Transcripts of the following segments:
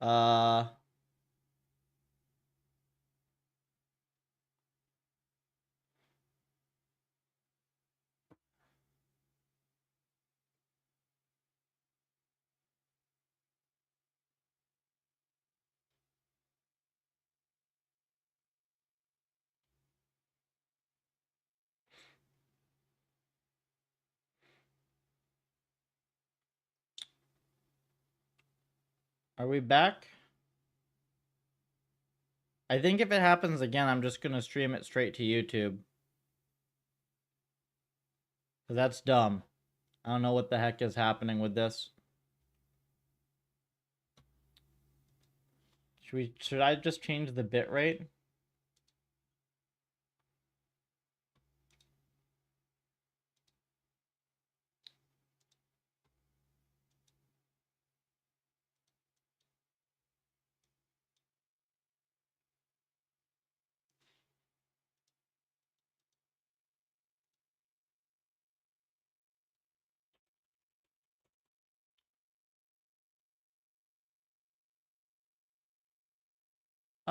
Uh, are we back? I think if it happens again, I'm just gonna stream it straight to YouTube. Cause that's dumb. I don't know what the heck is happening with this. Should I just change the bitrate?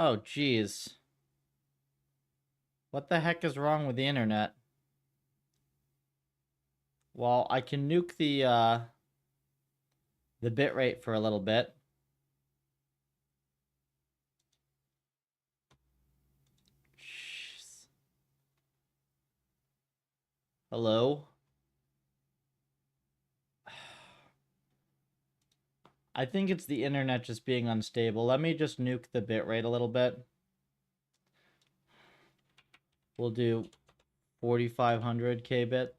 Oh, geez. What the heck is wrong with the internet? Well, I can nuke the bitrate for a little bit. Jeez. Hello? I think it's the internet just being unstable. Let me just nuke the bitrate a little bit. We'll do 4500 kbits.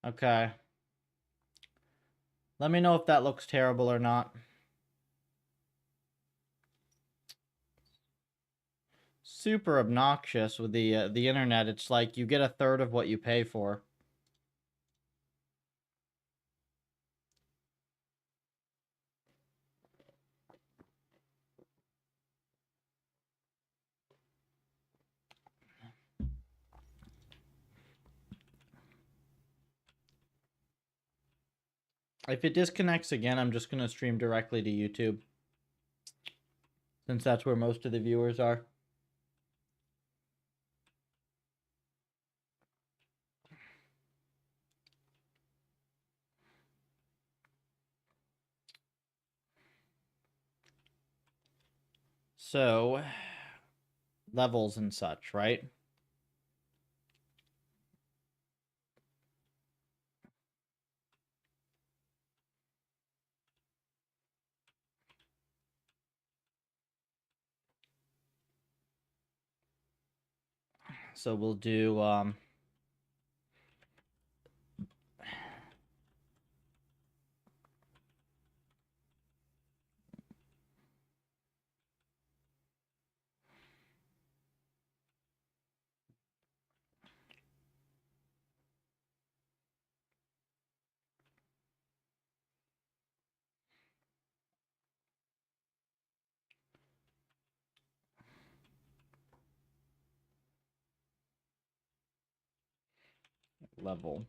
Okay. Let me know if that looks terrible or not. Super obnoxious with the internet. It's like you get a third of what you pay for. If it disconnects again, I'm just going to stream directly to YouTube. Since that's where most of the viewers are. So, levels and such, right? So we'll do level.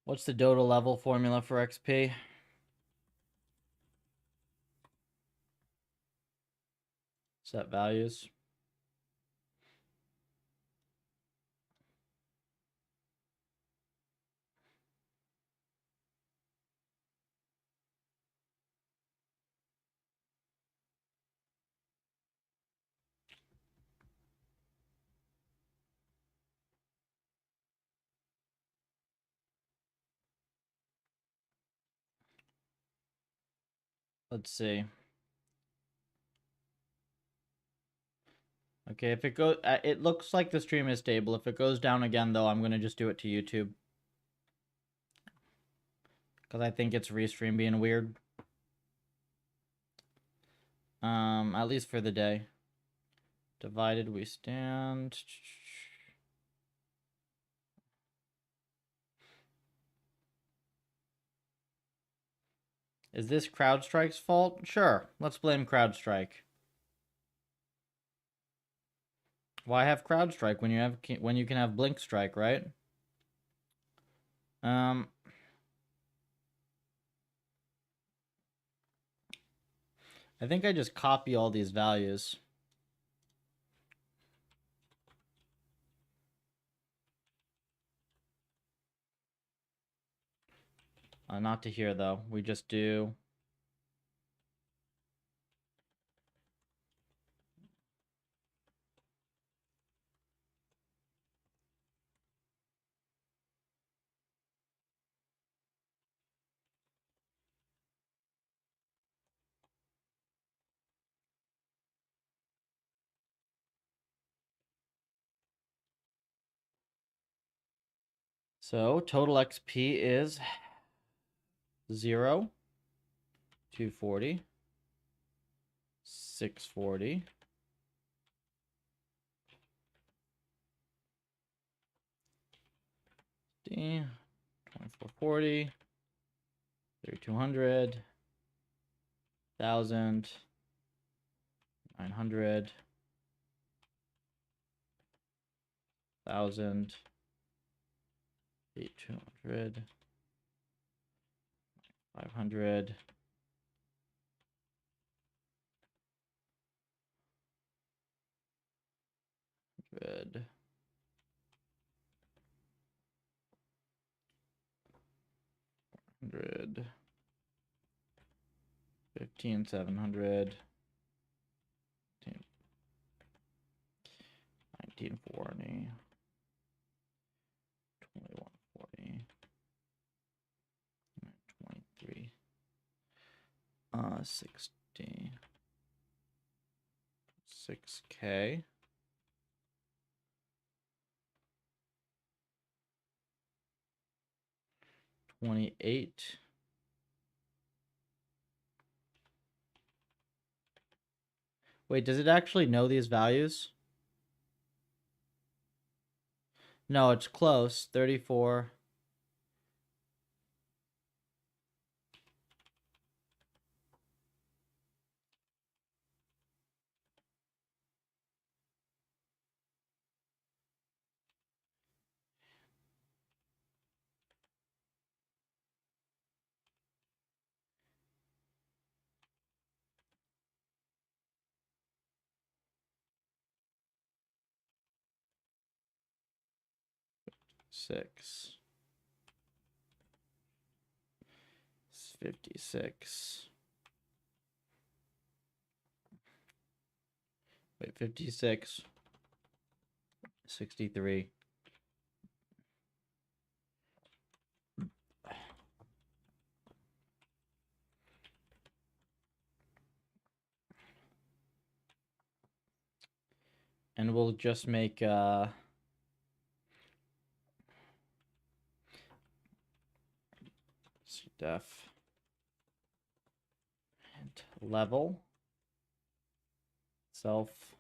What's the Dota level formula for XP? Set values. Let's see. Okay, if it goes, it looks like the stream is stable. If it goes down again, though, I'm gonna just do it to YouTube. Because I think it's restream being weird. At least for the day. Divided we stand. Is this CrowdStrike's fault? Sure, let's blame CrowdStrike. Why have crowd strike when you can have blink strike, right? I think I just copy all these values. Not to here though. We just do so total XP is 0, 240, 640, 2440, 3200, 1000, 900, 1000, 8200, 500, 100, 100, 15700, 1940, 2140, 23, 60, 6K, 28. Wait, does it actually know these values? No, it's close. 34. Six. 56. Wait, 56. 63. And we'll just make def and level self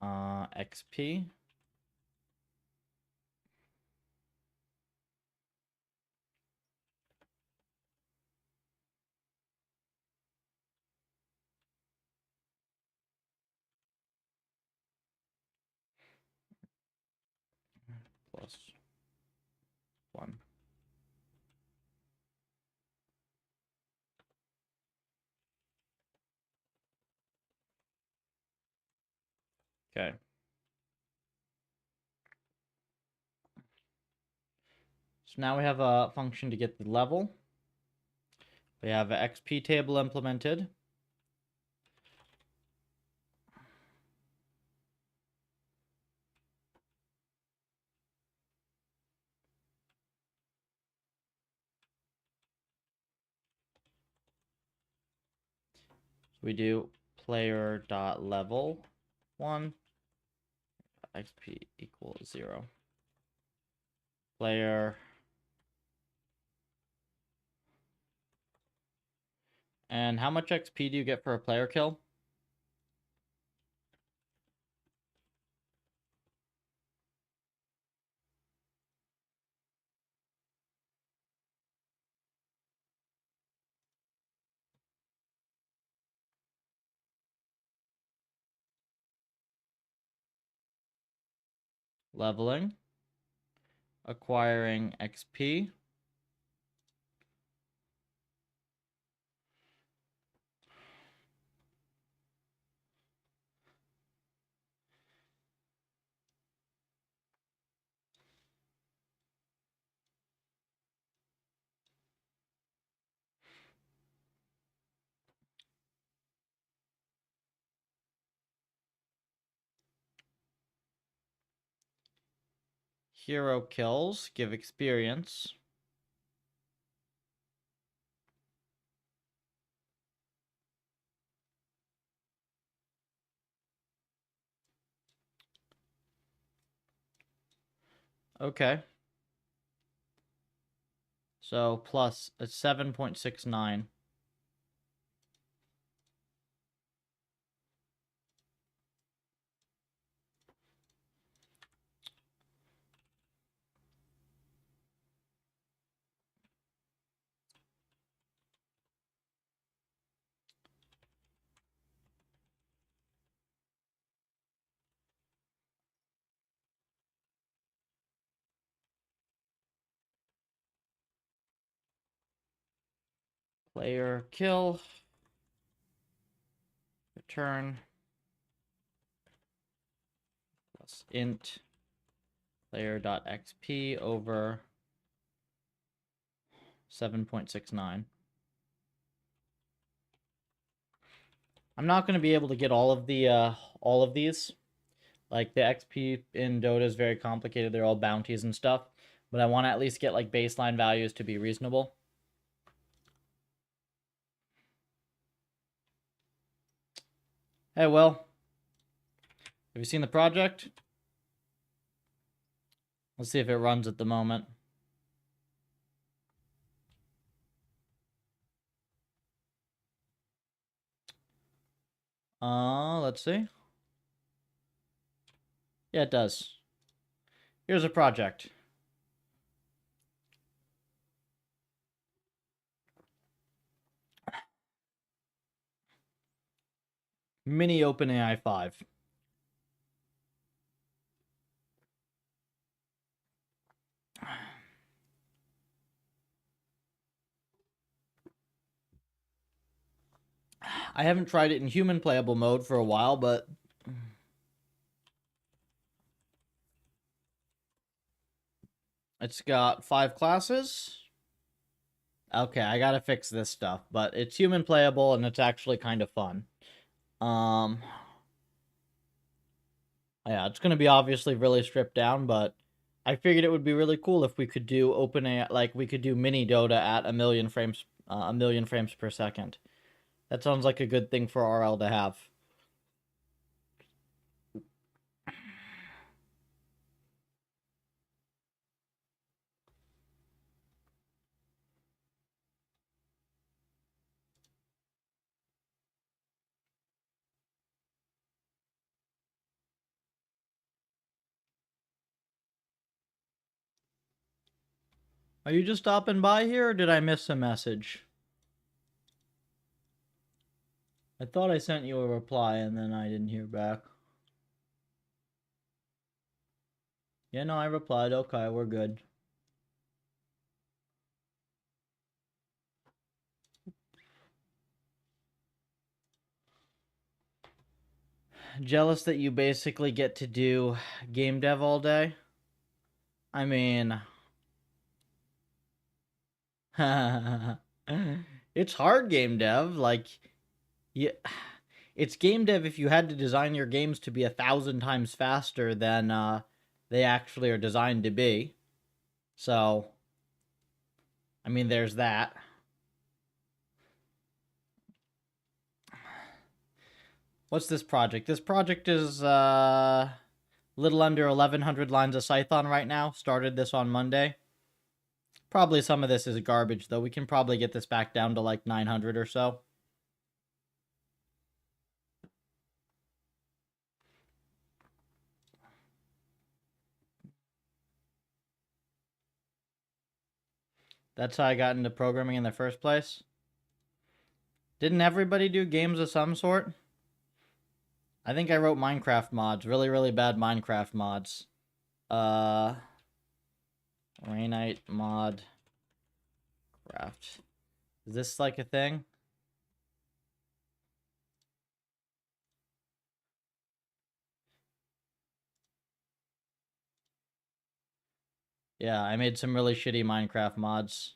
XP plus 1. Okay. So now we have a function to get the level. We have an XP table implemented. We do player.level 1 XP equals 0. Player. And how much XP do you get for a player kill? leveling, acquiring XP, hero kills, give experience. Okay. So plus a 7.69. Player kill. Return. Plus int player.xp over 7.69. I'm not going to be able to get all of these. Like, the XP in Dota is very complicated. They're all bounties and stuff. But I want to at least get, like, baseline values to be reasonable. Hey, Will. Have you seen the project? Let's see if it runs at the moment. Let's see. Yeah, it does. Here's a project. Mini OpenAI 5. I haven't tried it in human playable mode for a while, but it's got 5 classes. Okay, I gotta fix this stuff, but it's human playable and it's actually kind of fun. Yeah, it's gonna be obviously really stripped down, but I figured it would be really cool if we could do OpenAI, like we could do mini Dota at a million frames per second. That sounds like a good thing for RL to have. Are you just stopping by here, or did I miss a message? I thought I sent you a reply and then I didn't hear back. Yeah, no, I replied. Okay, we're good. Jealous that you basically get to do game dev all day? I mean... it's hard game dev. Like, yeah, it's game dev if you had to design your games to be 1,000 times faster than they actually are designed to be. So, I mean, there's that. What's this project? This project is little under 1,100 lines of Python right now. Started this on Monday. Probably some of this is garbage, though. We can probably get this back down to like 900 or so. That's how I got into programming in the first place. Didn't everybody do games of some sort? I think I wrote Minecraft mods. Really, really bad Minecraft mods. Rainite mod craft. Is this like a thing? Yeah, I made some really shitty Minecraft mods.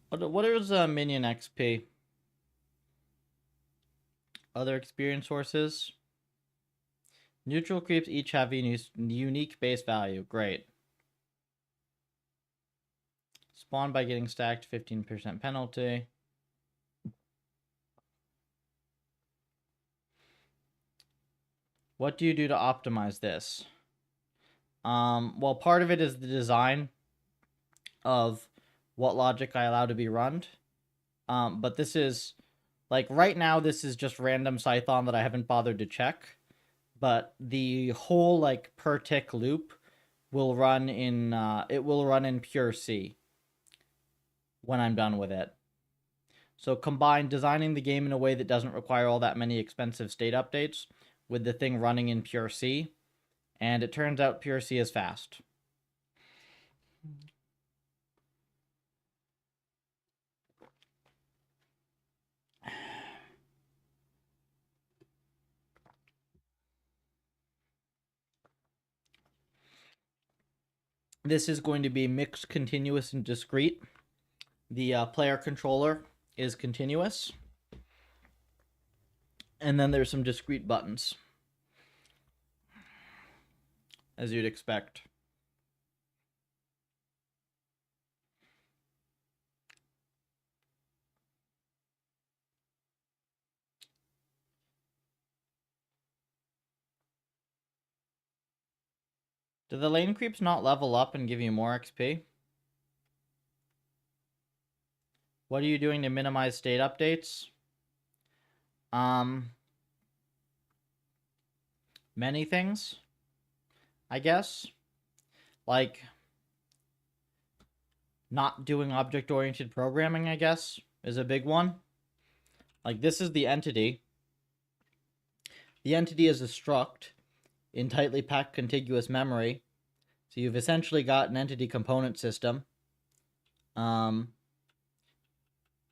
What is minion XP? Other experience sources? Neutral creeps each have a unique base value. Great. Spawn by getting stacked, 15% penalty. What do you do to optimize this? Well, part of it is the design of what logic I allow to be run. But this is, like, right now, this is just random Python that I haven't bothered to check. But the whole, like, per tick loop will run in, it will run in pure C when I'm done with it. So combine designing the game in a way that doesn't require all that many expensive state updates with the thing running in pure C, and it turns out pure C is fast. This is going to be mixed, continuous, and discrete. The player controller is continuous. And then there's some discrete buttons, as you'd expect. Do the lane creeps not level up and give you more XP? What are you doing to minimize state updates? Many things, I guess. Like, not doing object-oriented programming, I guess, is a big one. Like, this is the entity. The entity is a struct in tightly packed contiguous memory. So you've essentially got an entity component system.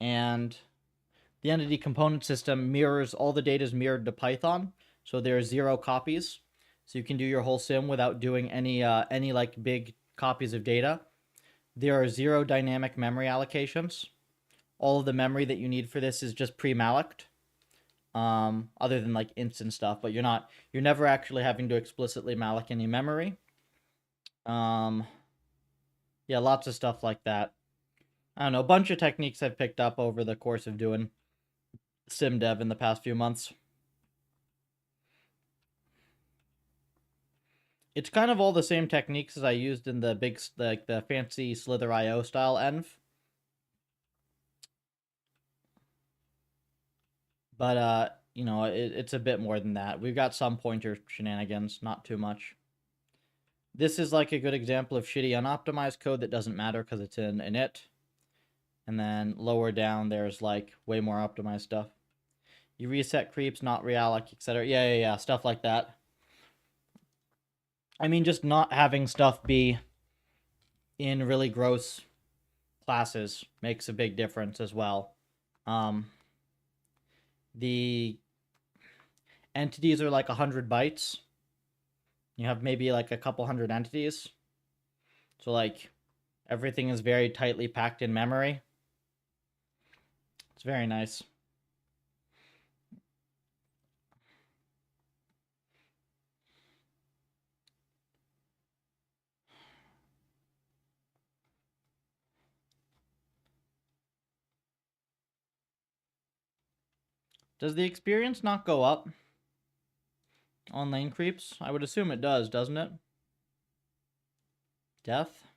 And the entity component system mirrors, all the data is mirrored to Python. So there are 0 copies. So you can do your whole sim without doing any like big copies of data. There are 0 dynamic memory allocations. All of the memory that you need for this is just pre-mallocked. Other than like instant stuff, but you're never actually having to explicitly malloc any memory. Yeah, lots of stuff like that. I don't know, a bunch of techniques I've picked up over the course of doing sim dev in the past few months. It's kind of all the same techniques as I used in the big, like the fancy Slither.io style env. But, you know, it's a bit more than that. We've got some pointer shenanigans, not too much. This is like a good example of shitty unoptimized code that doesn't matter because it's in init. And then lower down, there's like way more optimized stuff. You reset creeps, not realloc, etc. Yeah, stuff like that. I mean, just not having stuff be in really gross classes makes a big difference as well. The entities are like 100 bytes. You have maybe like a couple hundred entities. So like everything is very tightly packed in memory. It's very nice. Does the experience not go up on lane creeps? I would assume it does, doesn't it? Death?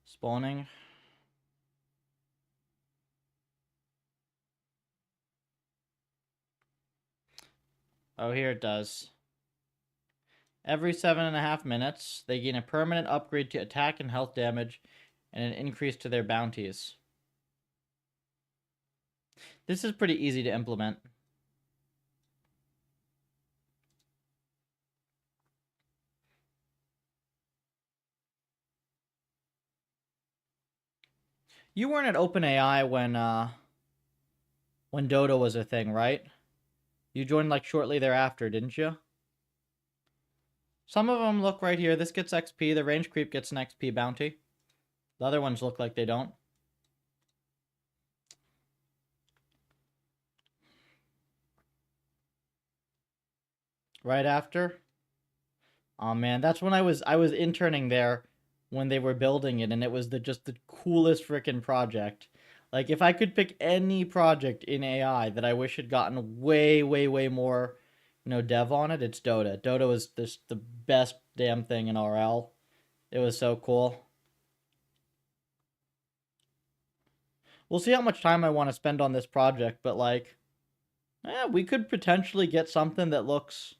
Spawning? Oh, here it does. Every 7.5 minutes, they gain a permanent upgrade to attack and health damage and an increase to their bounties. This is pretty easy to implement. You weren't at OpenAI when Dota was a thing, right? You joined like shortly thereafter, didn't you? Some of them look right here. This gets XP. The range creep gets an XP bounty. The other ones look like they don't. Right after. Oh man, that's when I was interning there when they were building it, and it was just the coolest freaking project. Like if I could pick any project in AI that I wish had gotten way, way, way more, dev on it, it's Dota. Dota was just the best damn thing in RL. It was so cool. We'll see how much time I want to spend on this project, but like, we could potentially get something that looks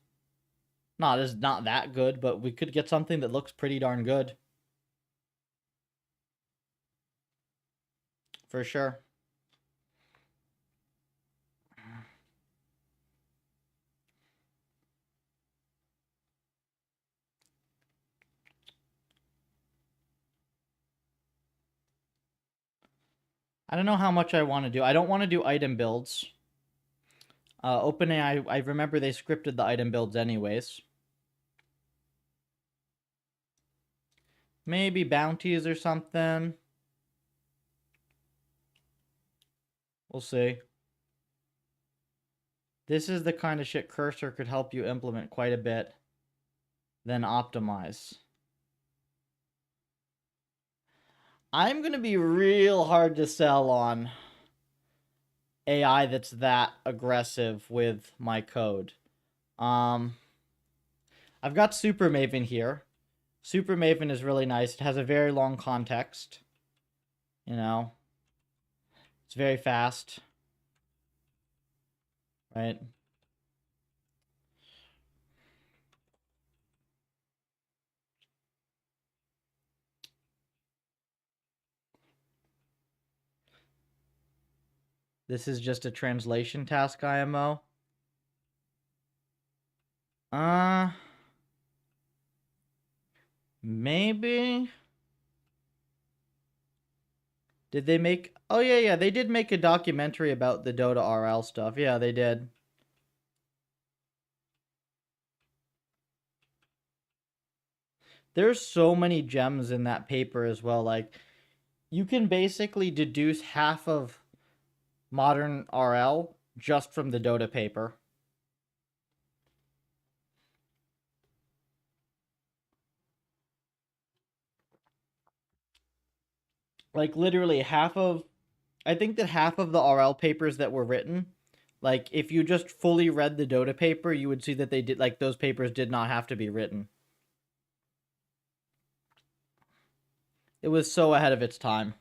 not that good, but we could get something that looks pretty darn good. For sure. I don't know how much I want to do. I don't want to do item builds. OpenAI, I remember they scripted the item builds anyways. Maybe bounties or something. We'll see. This is the kind of shit Cursor could help you implement quite a bit. Then optimize. I'm going to be real hard to sell on AI that's that aggressive with my code. I've got Super Maven here. Super Maven is really nice. It has a very long context. It's very fast. Right? This is just a translation task IMO. Maybe. Did they make... Oh, yeah, they did make a documentary about the Dota RL stuff. Yeah, they did. There's so many gems in that paper as well. Like, you can basically deduce half of modern RL just from the Dota paper. Like, literally I think that half of the RL papers that were written, like, if you just fully read the Dota paper, you would see that they did, like, those papers did not have to be written. It was so ahead of its time.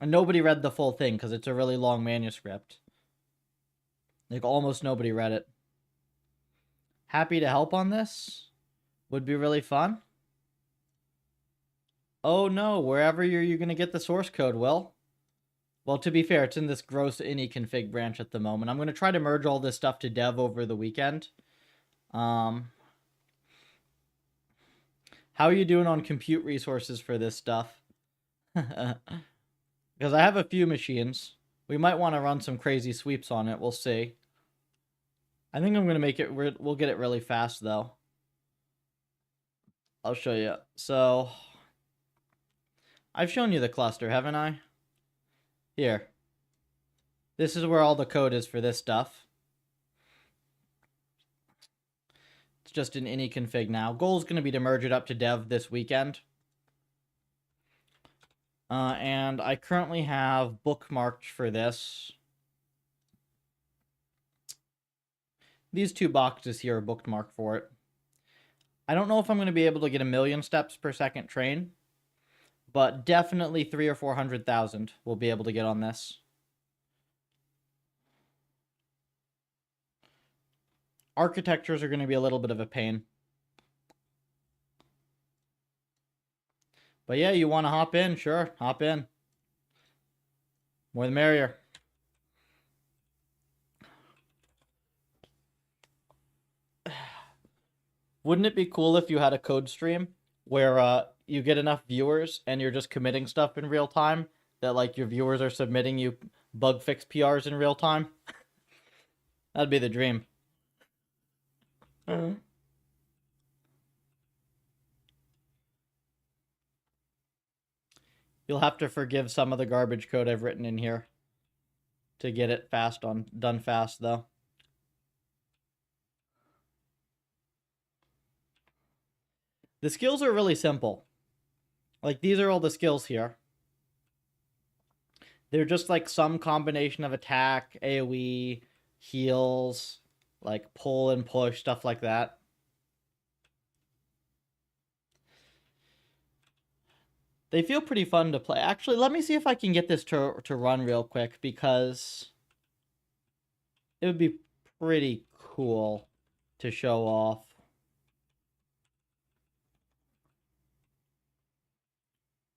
And nobody read the full thing because it's a really long manuscript. Like, almost nobody read it. Happy to help on this. Would be really fun. Oh no, wherever you're going to get the source code, Will? Well, to be fair, it's in this gross ini config branch at the moment. I'm going to try to merge all this stuff to dev over the weekend. How are you doing on compute resources for this stuff? Because I have a few machines. We might want to run some crazy sweeps on it. We'll see. I think I'm going to make it... We'll get it really fast, though. I'll show you. So, I've shown you the cluster, haven't I? Here. This is where all the code is for this stuff. It's just in any config now. Goal is going to be to merge it up to dev this weekend. And I currently have bookmarked for this. These two boxes here are bookmarked for it. I don't know if I'm going to be able to get 1,000,000 steps per second train, but definitely 300,000 or 400,000 we'll be able to get on this. Architectures are going to be a little bit of a pain. But yeah, you want to hop in? Sure, hop in. More the merrier. Wouldn't it be cool if you had a code stream where you get enough viewers and you're just committing stuff in real time that like your viewers are submitting you bug fix PRs in real time? That'd be the dream. You'll have to forgive some of the garbage code I've written in here to get it done fast though. The skills are really simple. Like these are all the skills here. They're just like some combination of attack, AoE, heals, like pull and push, stuff like that. They feel pretty fun to play. Actually, let me see if I can get this to run real quick because it would be pretty cool to show off.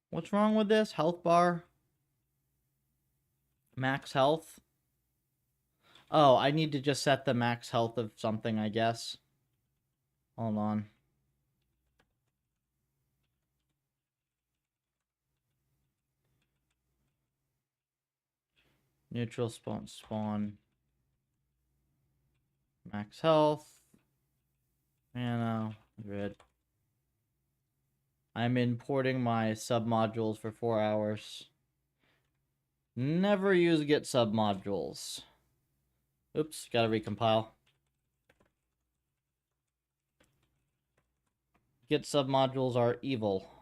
What's wrong with this? Health bar? Max health? Oh, I need to just set the max health of something, I guess. Hold on. Neutral spawn. Max health. Mana. Red. I'm importing my submodules for 4 hours. Never use get submodules. Oops, gotta recompile. Get submodules are evil.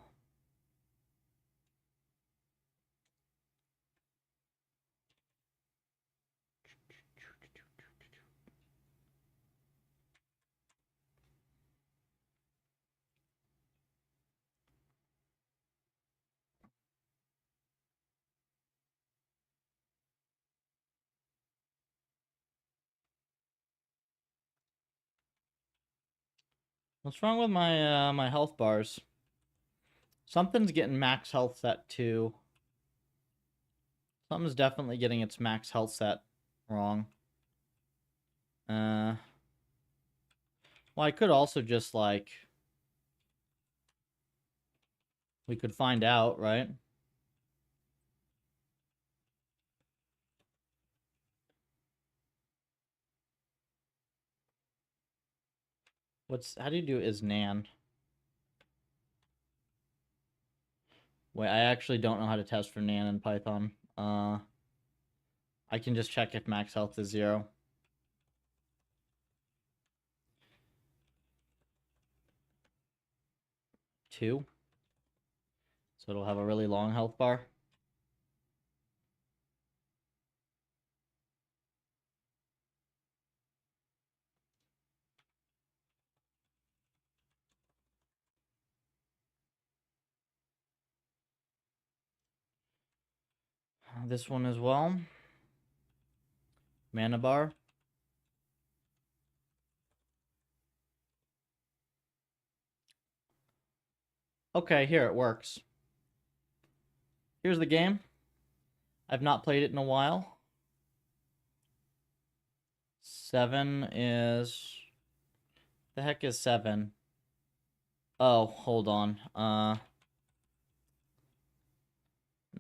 What's wrong with my my health bars? Something's getting max health set too. Something's definitely getting its max health set wrong. Well, I could also just like we could find out, right? How do you do is nan? Wait, I actually don't know how to test for nan in Python. I can just check if max health is 0. Two. So it'll have a really long health bar. This one as well. Mana bar. Okay, here it works. Here's the game. I've not played it in a while. 7 is... The heck is 7? Oh, hold on.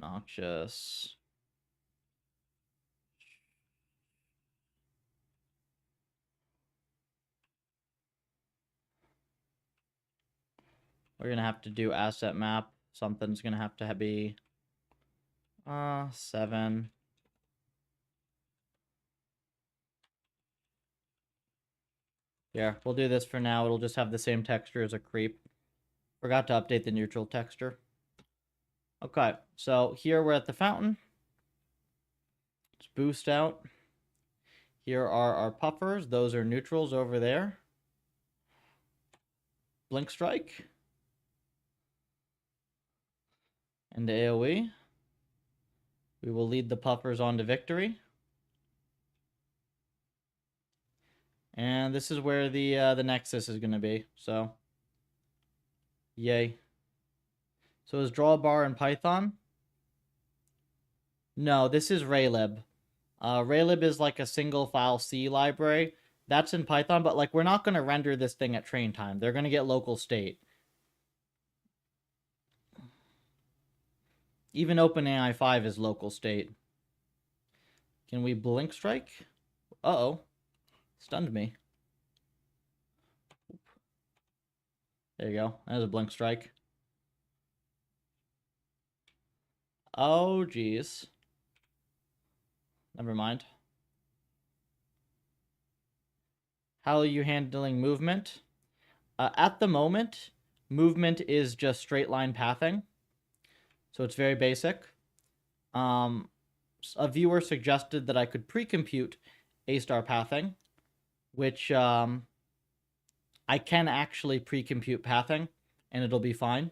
Noxious. We're gonna have to do asset map. Something's gonna have to be 7. Yeah, we'll do this for now. It'll just have the same texture as a creep. Forgot to update the neutral texture. Okay, so here we're at the fountain. Let's boost out. Here are our puffers. Those are neutrals over there. Blink strike. And AoE. We will lead the puffers on to victory. And this is where the nexus is going to be. So, yay. So is drawbar in Python? No, this is Raylib. Raylib is like a single file C library. That's in Python, but like we're not going to render this thing at train time. They're going to get local state. Even OpenAI 5 is local state. Can we blink strike? Uh-oh. Stunned me. There you go. There's a blink strike. Oh, geez. Never mind. How are you handling movement? At the moment, movement is just straight line pathing. So it's very basic. A viewer suggested that I could pre-compute A-star pathing, which I can actually pre-compute pathing, and it'll be fine.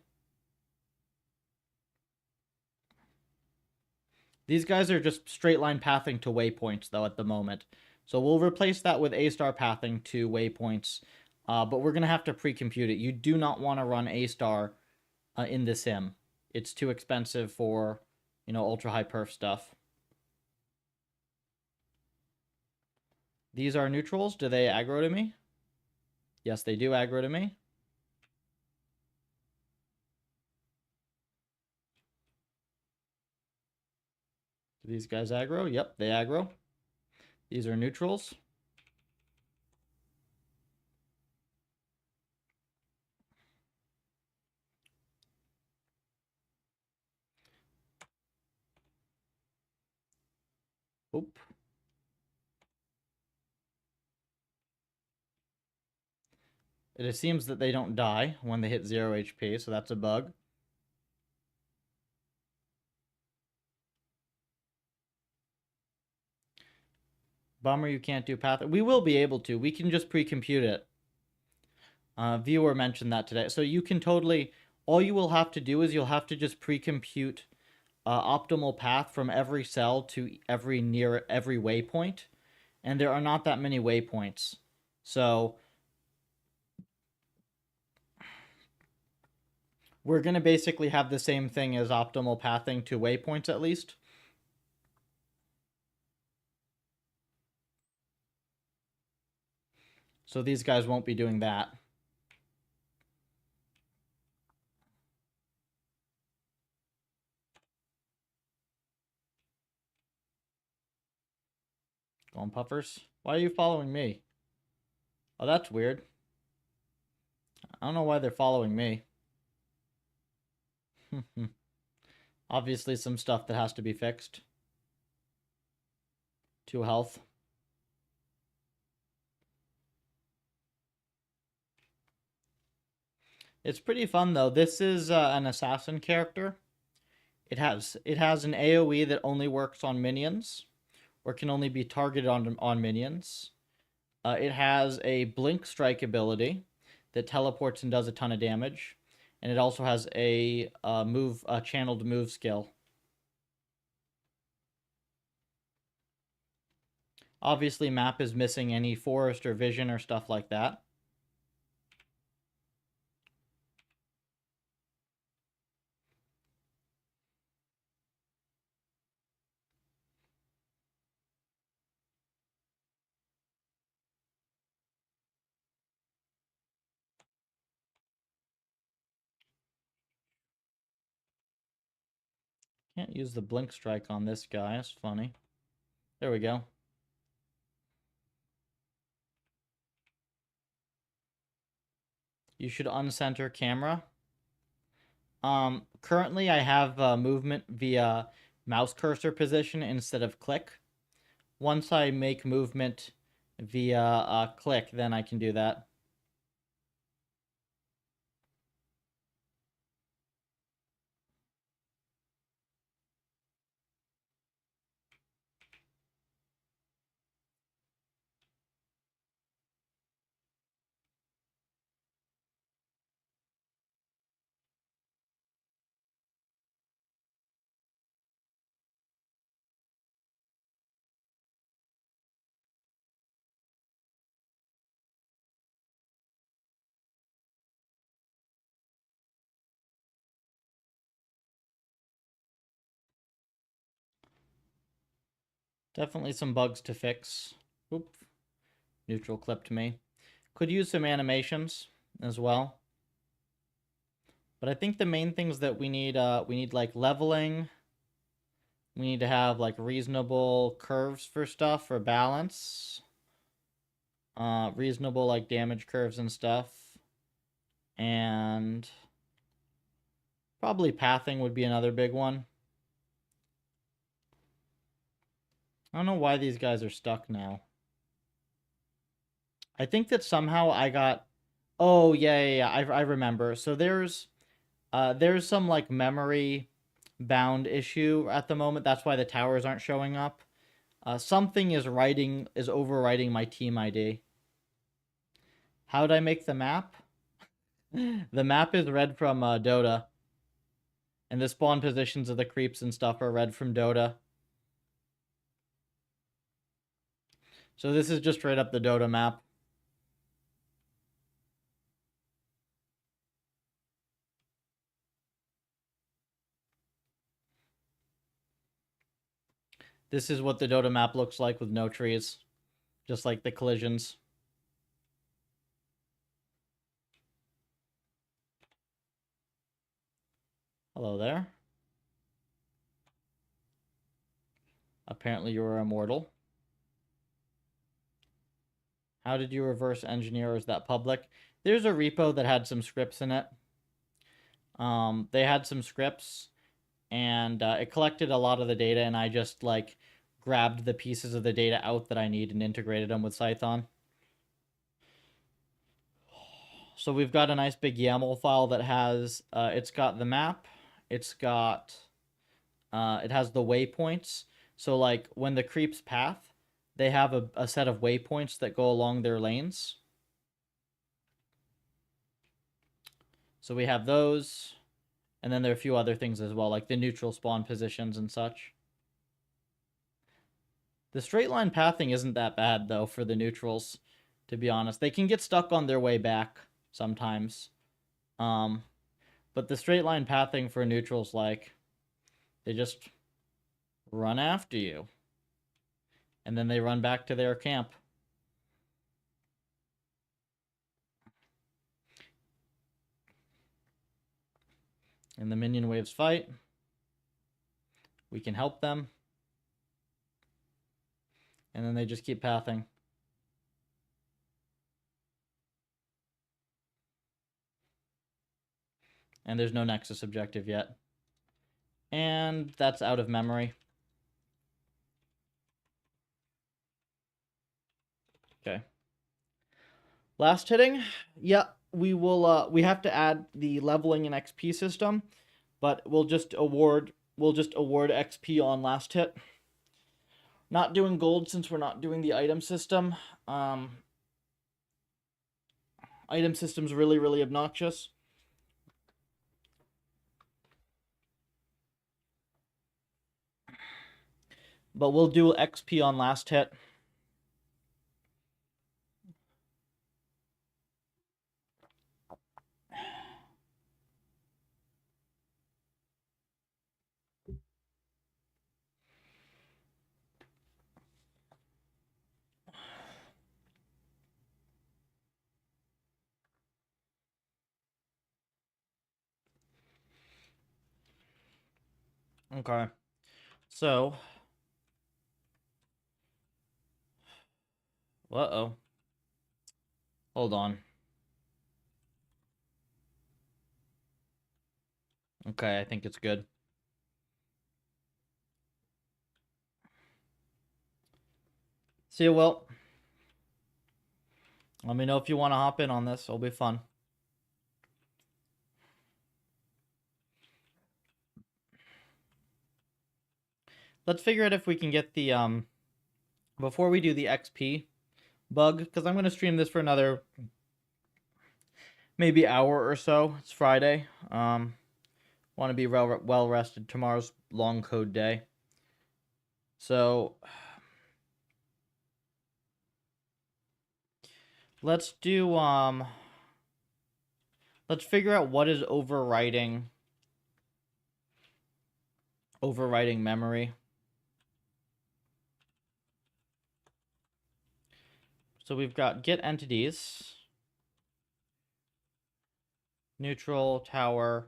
These guys are just straight line pathing to waypoints, though, at the moment. So we'll replace that with A-star pathing to waypoints, but we're going to have to pre-compute it. You do not want to run A-star in the sim. It's too expensive for, ultra-high perf stuff. These are neutrals. Do they aggro to me? Yes, they do aggro to me. Do these guys aggro? Yep, they aggro. These are neutrals. Oop. It seems that they don't die when they hit 0 HP, so that's a bug. Bummer you can't do path. We will be able to. We can just pre-compute it. Viewer mentioned that today. So you can totally... All you will have to do is you'll have to just pre-compute optimal path from every cell to every waypoint. And there are not that many waypoints. So we're going to basically have the same thing as optimal pathing to waypoints at least. So these guys won't be doing that. Go on, puffers. Why are you following me? Oh, that's weird. I don't know why they're following me. Obviously some stuff that has to be fixed. 2 health. It's pretty fun though. This is an assassin character. It has an AoE that only works on minions, or can only be targeted on minions. It has a blink strike ability that teleports and does a ton of damage, and it also has a channeled move skill. Obviously, map is missing any forest or vision or stuff like that. Can't use the blink strike on this guy. That's funny. There we go. You should uncenter camera. Currently I have movement via mouse cursor position instead of click. Once I make movement via click, then I can do that. Definitely some bugs to fix. Oop. Neutral clipped me. Could use some animations as well. But I think the main things that we need like leveling. We need to have like reasonable curves for stuff for balance. Reasonable like damage curves and stuff. And probably pathing would be another big one. I don't know why these guys are stuck now. I think that somehow I got... Oh, yeah. I remember. So there's some like memory bound issue at the moment. That's why the towers aren't showing up. Something is overwriting my team ID. How did I make the map? The map is read from Dota. And the spawn positions of the creeps and stuff are read from Dota. So this is just straight up the Dota map. This is what the Dota map looks like with no trees. Just like the collisions. Hello there. Apparently you're immortal. How did you reverse engineer? Is that public? There's a repo that had some scripts in it. They had some scripts, and it collected a lot of the data, and I just like grabbed the pieces of the data out that I need and integrated them with Python. So we've got a nice big YAML file that has, it's got the map, it's got, it has the waypoints. So like when the creeps path, they have a set of waypoints that go along their lanes. So we have those, and then there are a few other things as well, like the neutral spawn positions and such. The straight line pathing isn't that bad, though, for the neutrals, to be honest. They can get stuck on their way back sometimes. But the straight line pathing for neutrals, like, they just run after you. And then they run back to their camp. And the minion waves fight. We can help them. And then they just keep pathing. And there's no Nexus objective yet. And that's out of memory. Okay. Last hitting. Yeah, we will we have to add the leveling and XP system, but we'll just award XP on last hit. Not doing gold since we're not doing the item system. Item system's really, really obnoxious. But we'll do XP on last hit. Okay. So. Uh-oh. Hold on. Okay, I think it's good. See you, Will. Let me know if you want to hop in on this. It'll be fun. Let's figure out if we can get the, before we do the XP bug, because I'm going to stream this for another maybe hour or so. It's Friday. Want to be well rested. Tomorrow's long code day. So let's do let's figure out what is overwriting memory. So we've got get entities, neutral, tower.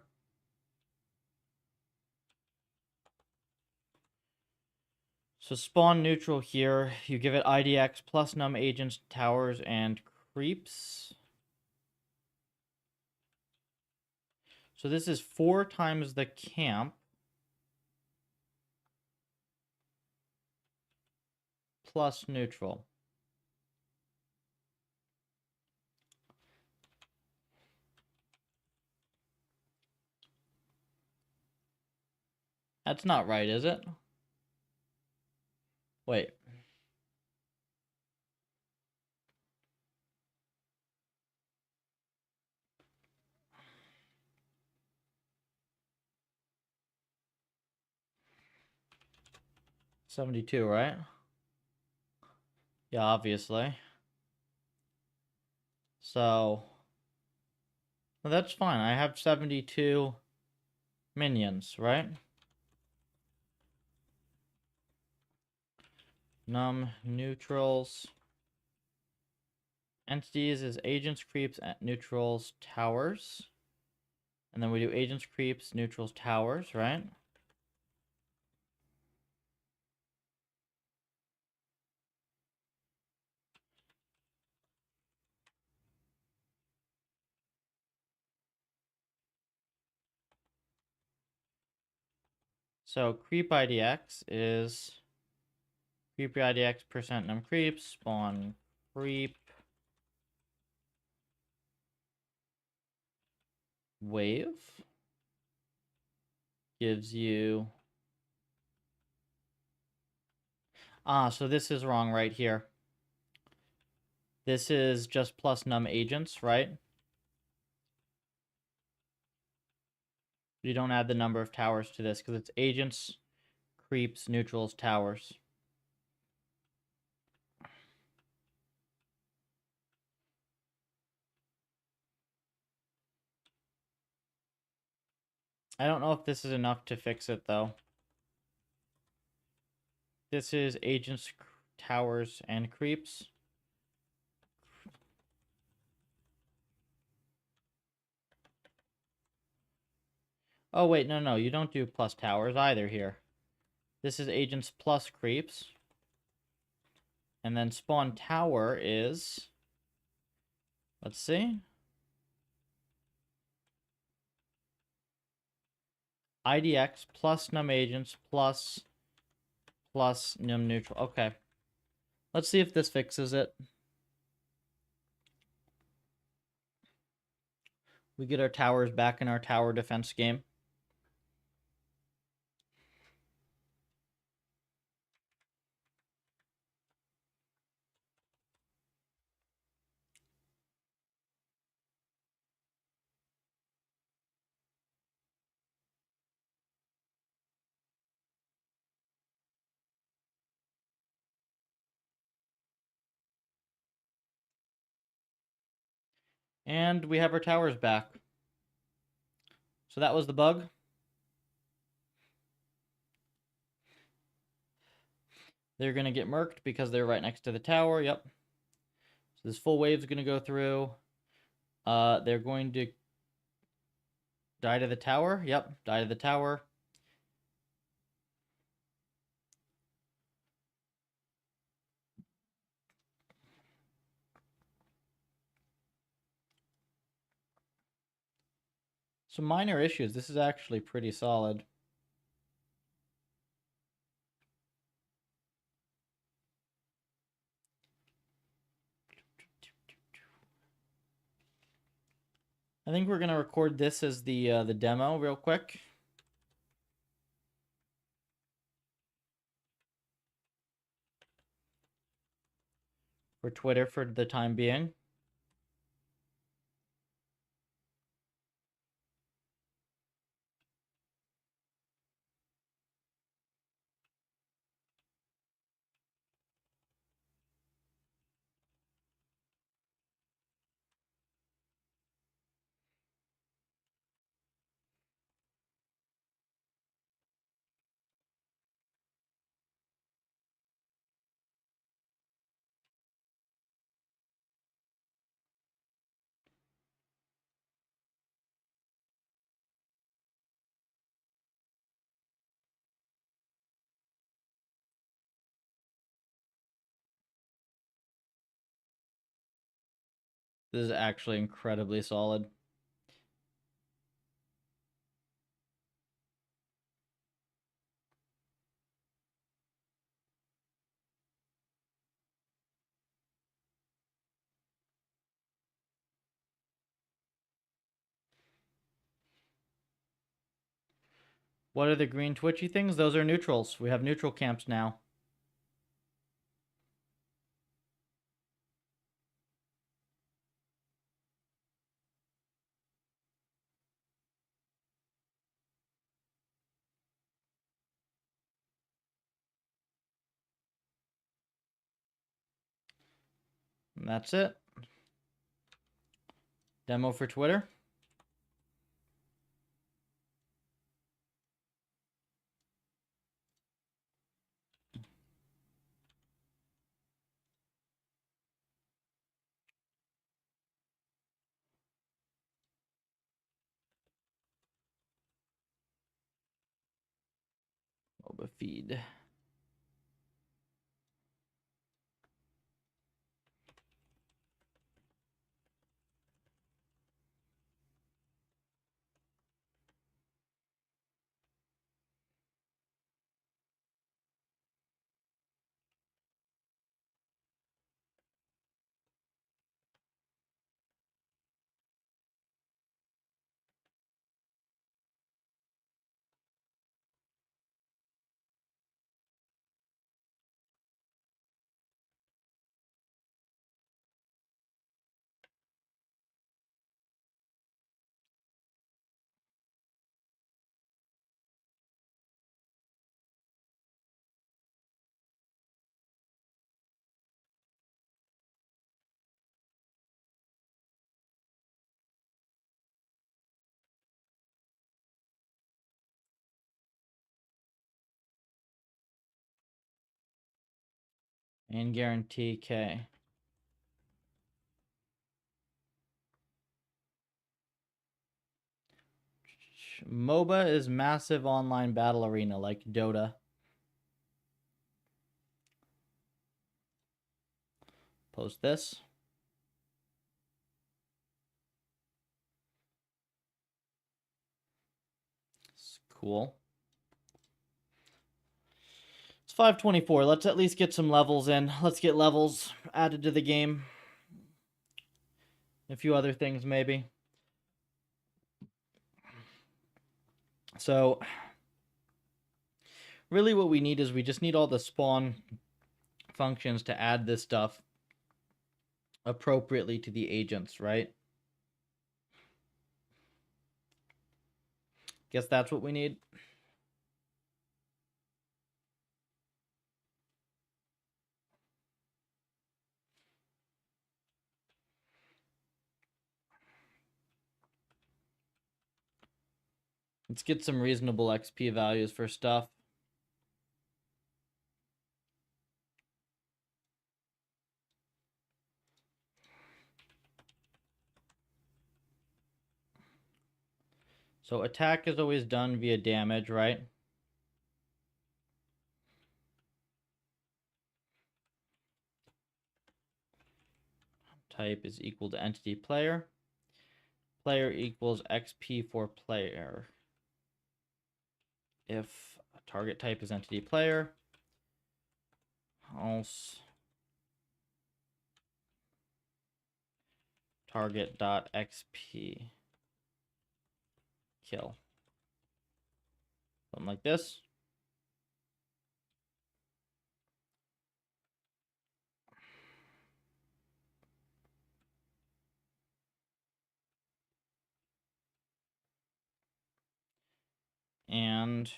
So spawn neutral here. You give it IDX plus num agents, towers, and creeps. So this is 4 times the camp plus neutral. That's not right, is it? Wait. $72, right? Yeah, obviously. So, well, that's fine. I have 72 minions, right? Num neutrals. Entities is agents, creeps, neutrals, towers. And then we do agents, creeps, neutrals, towers, right? So creep IDX is creep IDX percent num creeps, spawn creep wave gives you... so this is wrong right here. This is just plus num agents, right? You don't add the number of towers to this because it's agents, creeps, neutrals, towers. I don't know if this is enough to fix it, though. This is agents, towers, and creeps. Oh, wait, no, you don't do plus towers either here. This is agents plus creeps. And then spawn tower is... Let's see. IDX plus num agents plus num neutral. Okay. Let's see if this fixes it. We get our towers back in our tower defense game. And we have our towers back. So that was the bug. They're going to get murked because they're right next to the tower. Yep. So this full wave is going to go through. They're going to die to the tower. Yep, die to the tower. Some minor issues. This is actually pretty solid. I think we're gonna record this as the demo real quick. For Twitter for the time being. This is actually incredibly solid. What are the green twitchy things? Those are neutrals. We have neutral camps now. And that's it. Demo for Twitter. MOBA feed. And guarantee K. MOBA is massive online battle arena like Dota. Post this. It's cool. It's 524. Let's at least get some levels in. Let's get levels added to the game. A few other things maybe. So really what we need is we just need all the spawn functions to add this stuff appropriately to the agents, right? Guess that's what we need. Let's get some reasonable XP values for stuff. So attack is always done via damage, right? Type is equal to entity player. Player equals XP for player. If target type is entity player, else target.xp kill. Something like this. And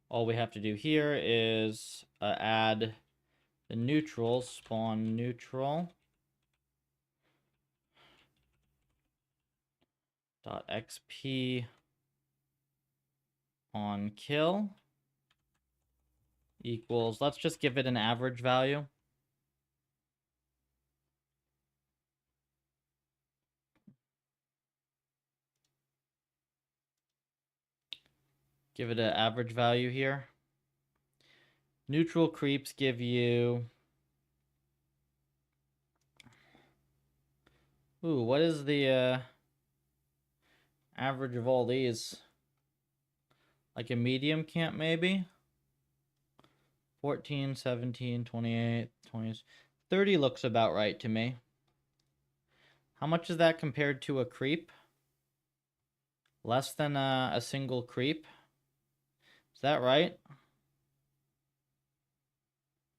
all we have to do here is add the neutral, spawn neutral dot xp on kill equals, let's just give it an average value. Give it an average value here. Neutral creeps give you Ooh, what is the average of all these? Like a medium camp, maybe? 14, 17, 28, 20. 30 looks about right to me. How much is that compared to a creep? Less than a single creep? Is that right?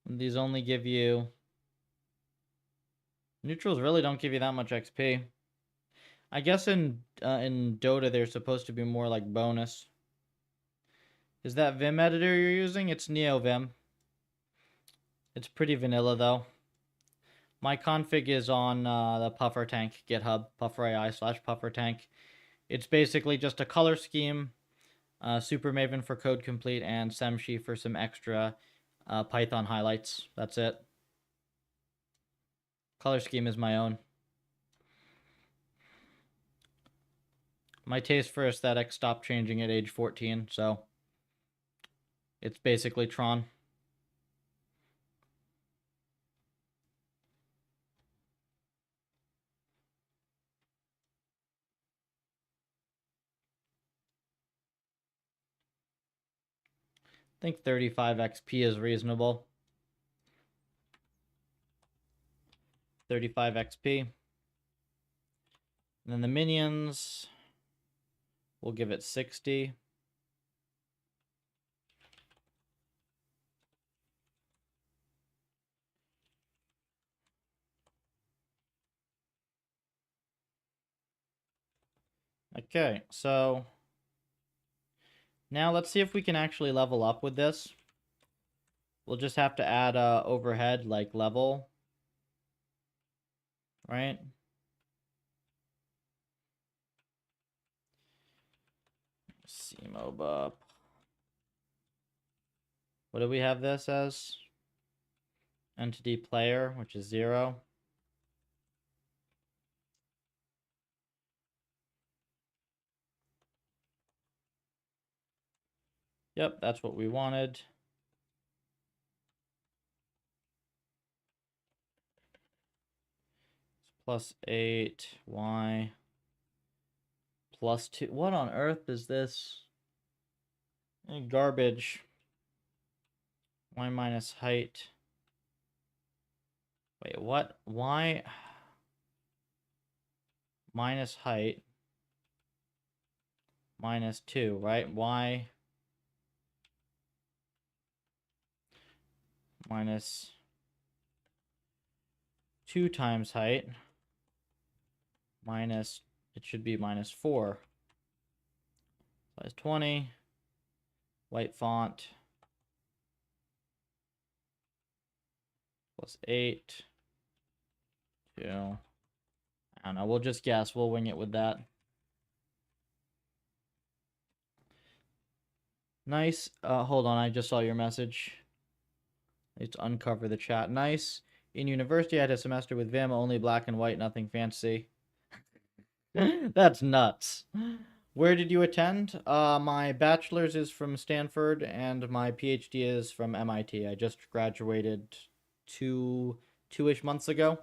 These only give you... Neutrals really don't give you that much XP. I guess in Dota they're supposed to be more like bonus. Is that Vim editor you're using? It's NeoVim. It's pretty vanilla though. My config is on the Puffer Tank GitHub, pufferai/Puffer Tank. It's basically just a color scheme, Super Maven for code complete, and Semshi for some extra Python highlights. That's it. Color scheme is my own. My taste for aesthetics stopped changing at age 14, so it's basically Tron. I think 35 XP is reasonable. 35 XP. And then the minions, we'll give it 60. Okay, so now let's see if we can actually level up with this. We'll just have to add overhead like level, right? See MOBA. What do we have this as? Entity player, which is 0. Yep, that's what we wanted. Plus 8, Y. Plus 2. What on earth is this? Garbage. Y minus height. Wait, what? Y minus height minus 2, right? Y minus 2 times height minus, it should be minus 4. Size 20. White font. Plus 8. 2. I don't know. We'll just guess. We'll wing it with that. Nice. Hold on. I just saw your message. Let's uncover the chat. Nice. In university, I had a semester with Vim, only black and white, nothing fancy. That's nuts. Where did you attend? My bachelor's is from Stanford, and my PhD is from MIT. I just graduated two-ish months ago.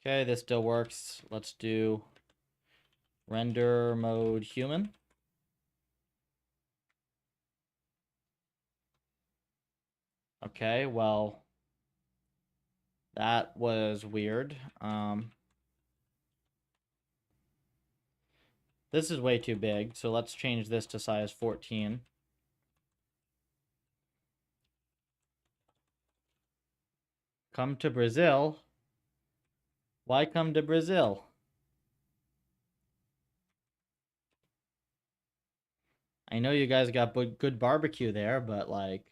Okay, this still works. Let's do render mode human. Okay, well, that was weird. This is way too big, so let's change this to size 14. Come to Brazil? Why come to Brazil? I know you guys got good barbecue there, but like...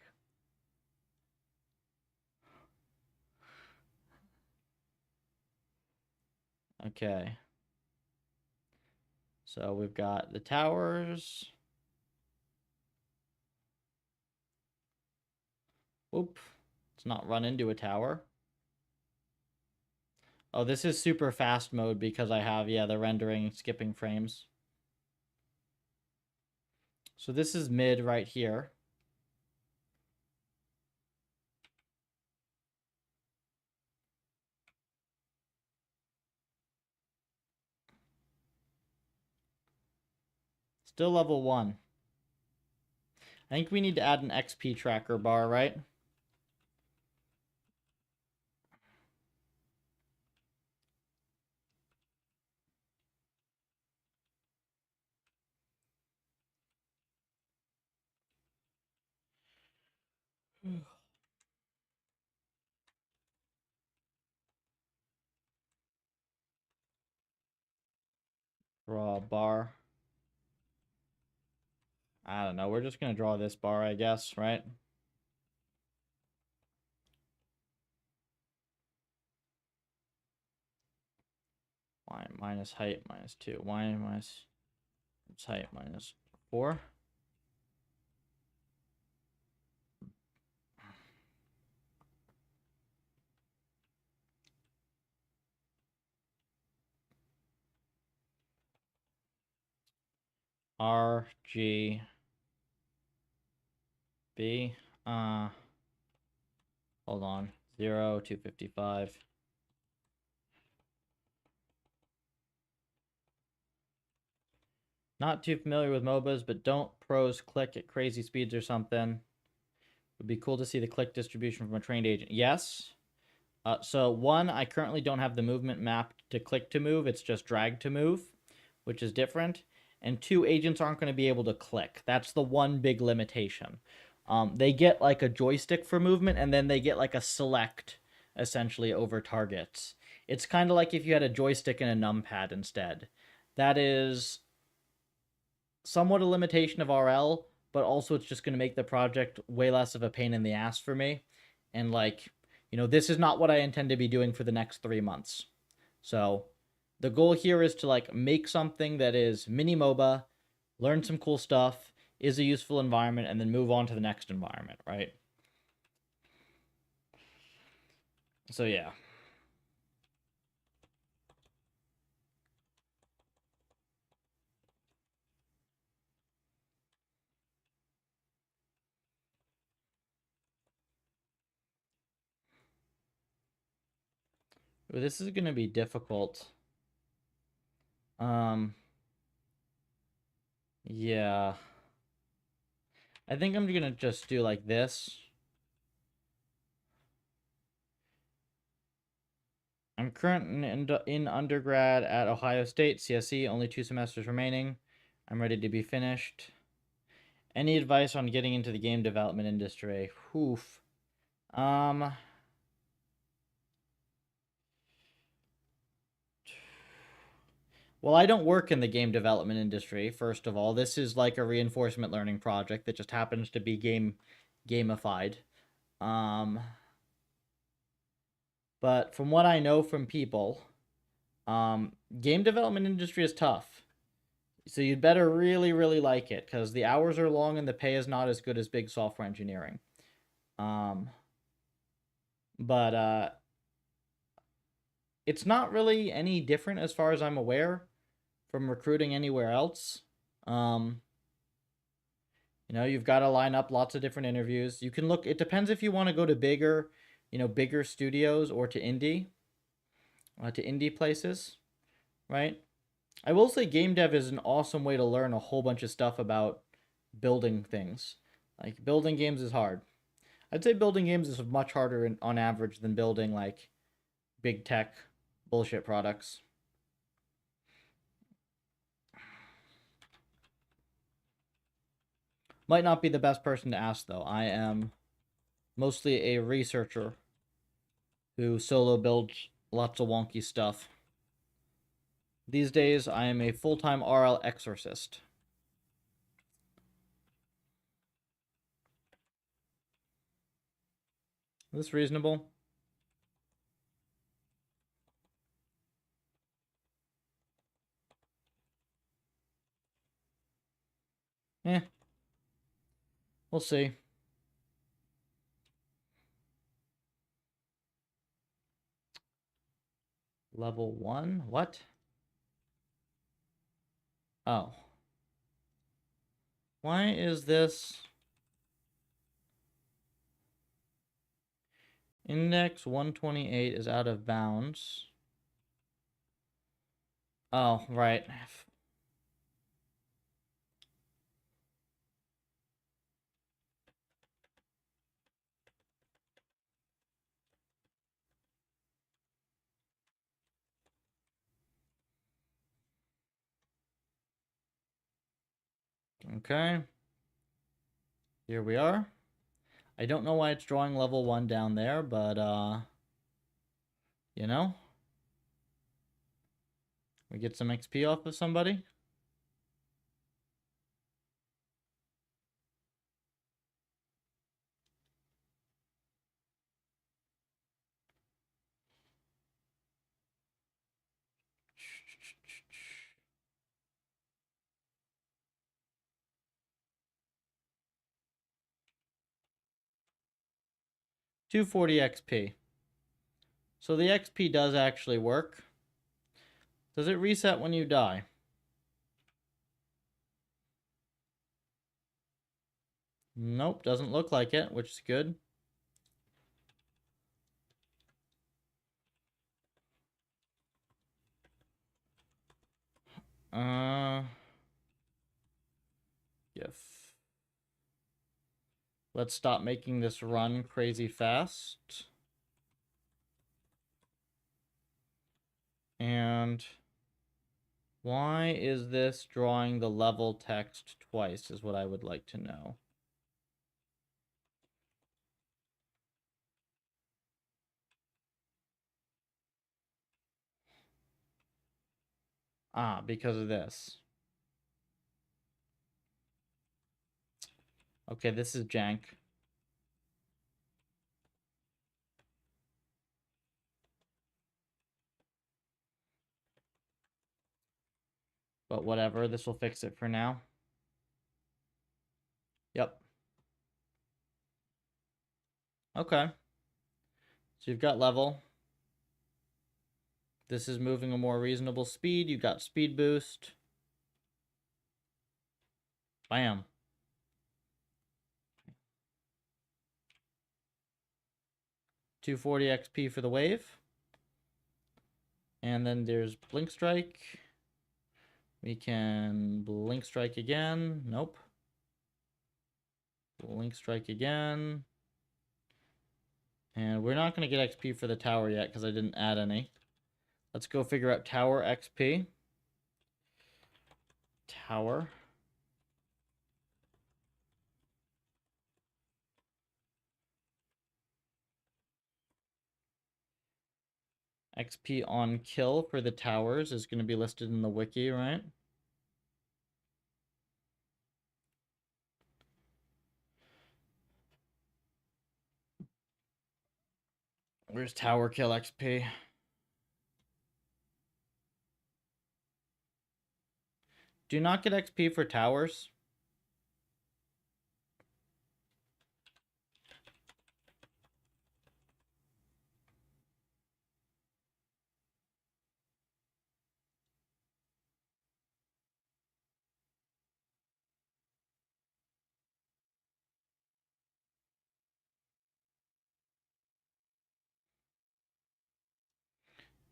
Okay. So we've got the towers. Oop. Let's not run into a tower. Oh, this is super fast mode because I have, yeah, the rendering skipping frames. So this is mid right here. Still level 1. I think we need to add an XP tracker bar, right? Draw a bar. I don't know. We're just going to draw this bar, I guess, right? Y minus height minus 2. Y minus height minus 4. R, G, B. Hold on. 0, 255. Not too familiar with MOBAs, but don't pros click at crazy speeds or something? Would be cool to see the click distribution from a trained agent. Yes. So one, I currently don't have the movement mapped to click to move. It's just drag to move, which is different. And two, agents aren't going to be able to click. That's the one big limitation. They get like a joystick for movement, and then they get like a select, essentially, over targets. It's kind of like if you had a joystick and a numpad instead. That is somewhat a limitation of RL, but also it's just going to make the project way less of a pain in the ass for me. And like, this is not what I intend to be doing for the next 3 months. So the goal here is to like make something that is mini MOBA, learn some cool stuff, is a useful environment, and then move on to the next environment, right? So yeah. This is going to be difficult. Yeah. I think I'm going to just do like this. I'm currently in undergrad at Ohio State, CSE, only 2 semesters remaining. I'm ready to be finished. Any advice on getting into the game development industry? Oof. Well, I don't work in the game development industry, first of all. This is like a reinforcement learning project that just happens to be gamified. But from what I know from people, game development industry is tough. So you'd better really, really like it because the hours are long and the pay is not as good as big software engineering. But it's not really any different as far as I'm aware from recruiting anywhere else. You've got to line up lots of different interviews. You can look. It depends if you want to go to bigger studios or to indie places, right? I will say game dev is an awesome way to learn a whole bunch of stuff about building things. Like building games is hard. I'd say building games is much harder on average than building like big tech bullshit products. Might not be the best person to ask though. I am mostly a researcher who solo builds lots of wonky stuff. These days, I am a full-time RL exorcist. Is this reasonable? Eh. We'll see. Level 1? What? Oh. Why is this index 128 is out of bounds? Oh, right. Okay. Here we are. I don't know why it's drawing level 1 down there, but, you know, we get some XP off of somebody. $240 XP. So the XP does actually work. Does it reset when you die? Nope, doesn't look like it, which is good. Yes. Let's stop making this run crazy fast. And why is this drawing the level text twice is what I would like to know. Ah, because of this. Okay, this is jank. But whatever, this will fix it for now. Yep. Okay. So you've got level. This is moving a more reasonable speed. You've got speed boost. Bam. $240 XP for the wave. And then there's Blink Strike. We can Blink Strike again. Nope. Blink Strike again. And we're not going to get XP for the tower yet because I didn't add any. Let's go figure out tower XP. Tower. XP on kill for the towers is going to be listed in the wiki, right? Where's tower kill XP? Do not get XP for towers.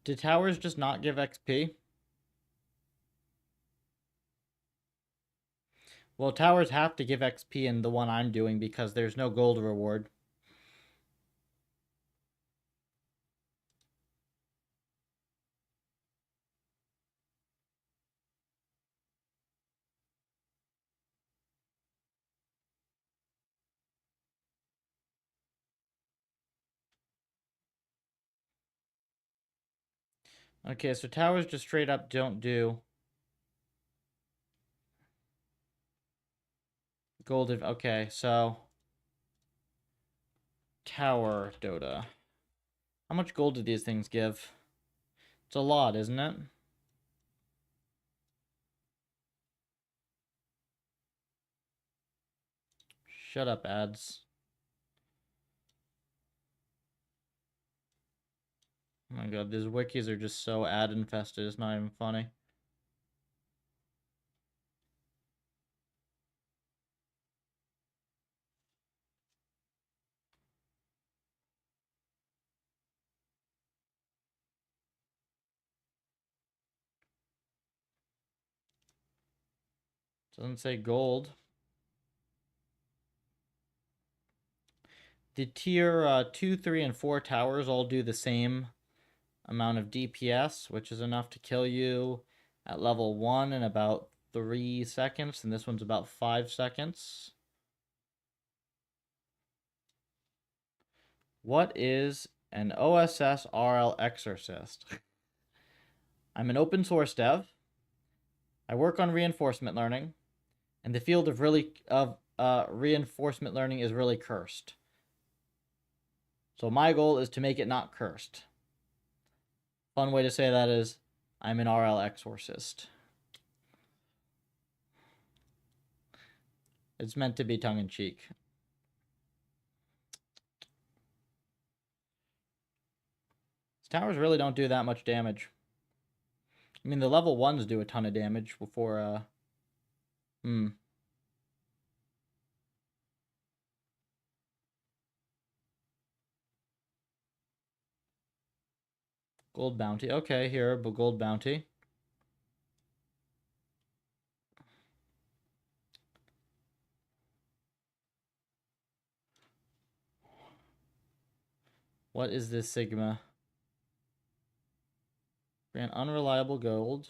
Do towers just not give XP? Well, towers have to give XP in the one I'm doing because there's no gold reward. Okay, so towers just straight up don't do gold. Okay, so tower Dota. How much gold do these things give? It's a lot, isn't it? Shut up, ads. Oh my god, these wikis are just so ad infested, it's not even funny. Doesn't say gold. The tier 2, 3, and 4 towers all do the same amount of DPS, which is enough to kill you at level 1 in about 3 seconds, and this one's about 5 seconds. What is an OSS RL exorcist? I'm an open source dev. I work on reinforcement learning, and the field of reinforcement learning is really cursed. So my goal is to make it not cursed. Fun way to say that is, I'm an RL exorcist. It's meant to be tongue-in-cheek. These towers really don't do that much damage. I mean, the level 1s do a ton of damage before, Gold bounty. Okay, here, but gold bounty. What is this Sigma? Grant unreliable gold.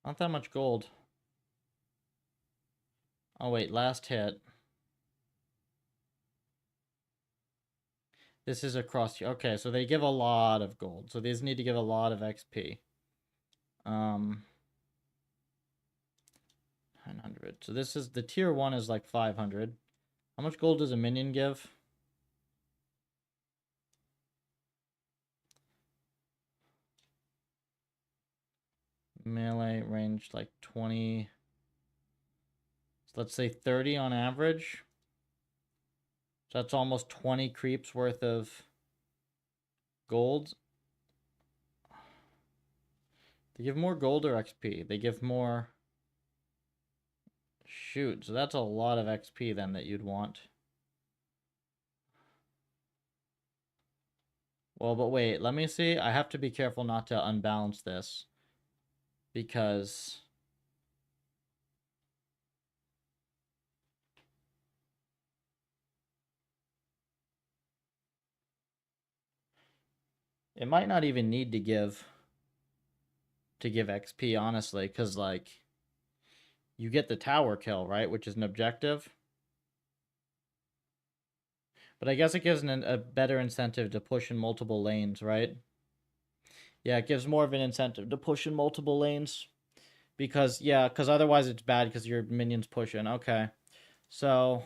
Not that much gold. Oh wait, last hit. This is across. Okay, so they give a lot of gold. So these need to give a lot of XP. 900. So this is the tier 1 is like 500. How much gold does a minion give? Melee range like 20. So let's say 30 on average. So that's almost 20 creeps worth of gold. They give more gold or XP? They give more. Shoot, so that's a lot of XP then that you'd want. Well, but wait, let me see. I have to be careful not to unbalance this. Because it might not even need to give XP, honestly, because like you get the tower kill, right? Which is an objective. But I guess it gives a better incentive to push in multiple lanes, right? Yeah, it gives more of an incentive to push in multiple lanes. Because, yeah, because otherwise it's bad because your minions push in. Okay. So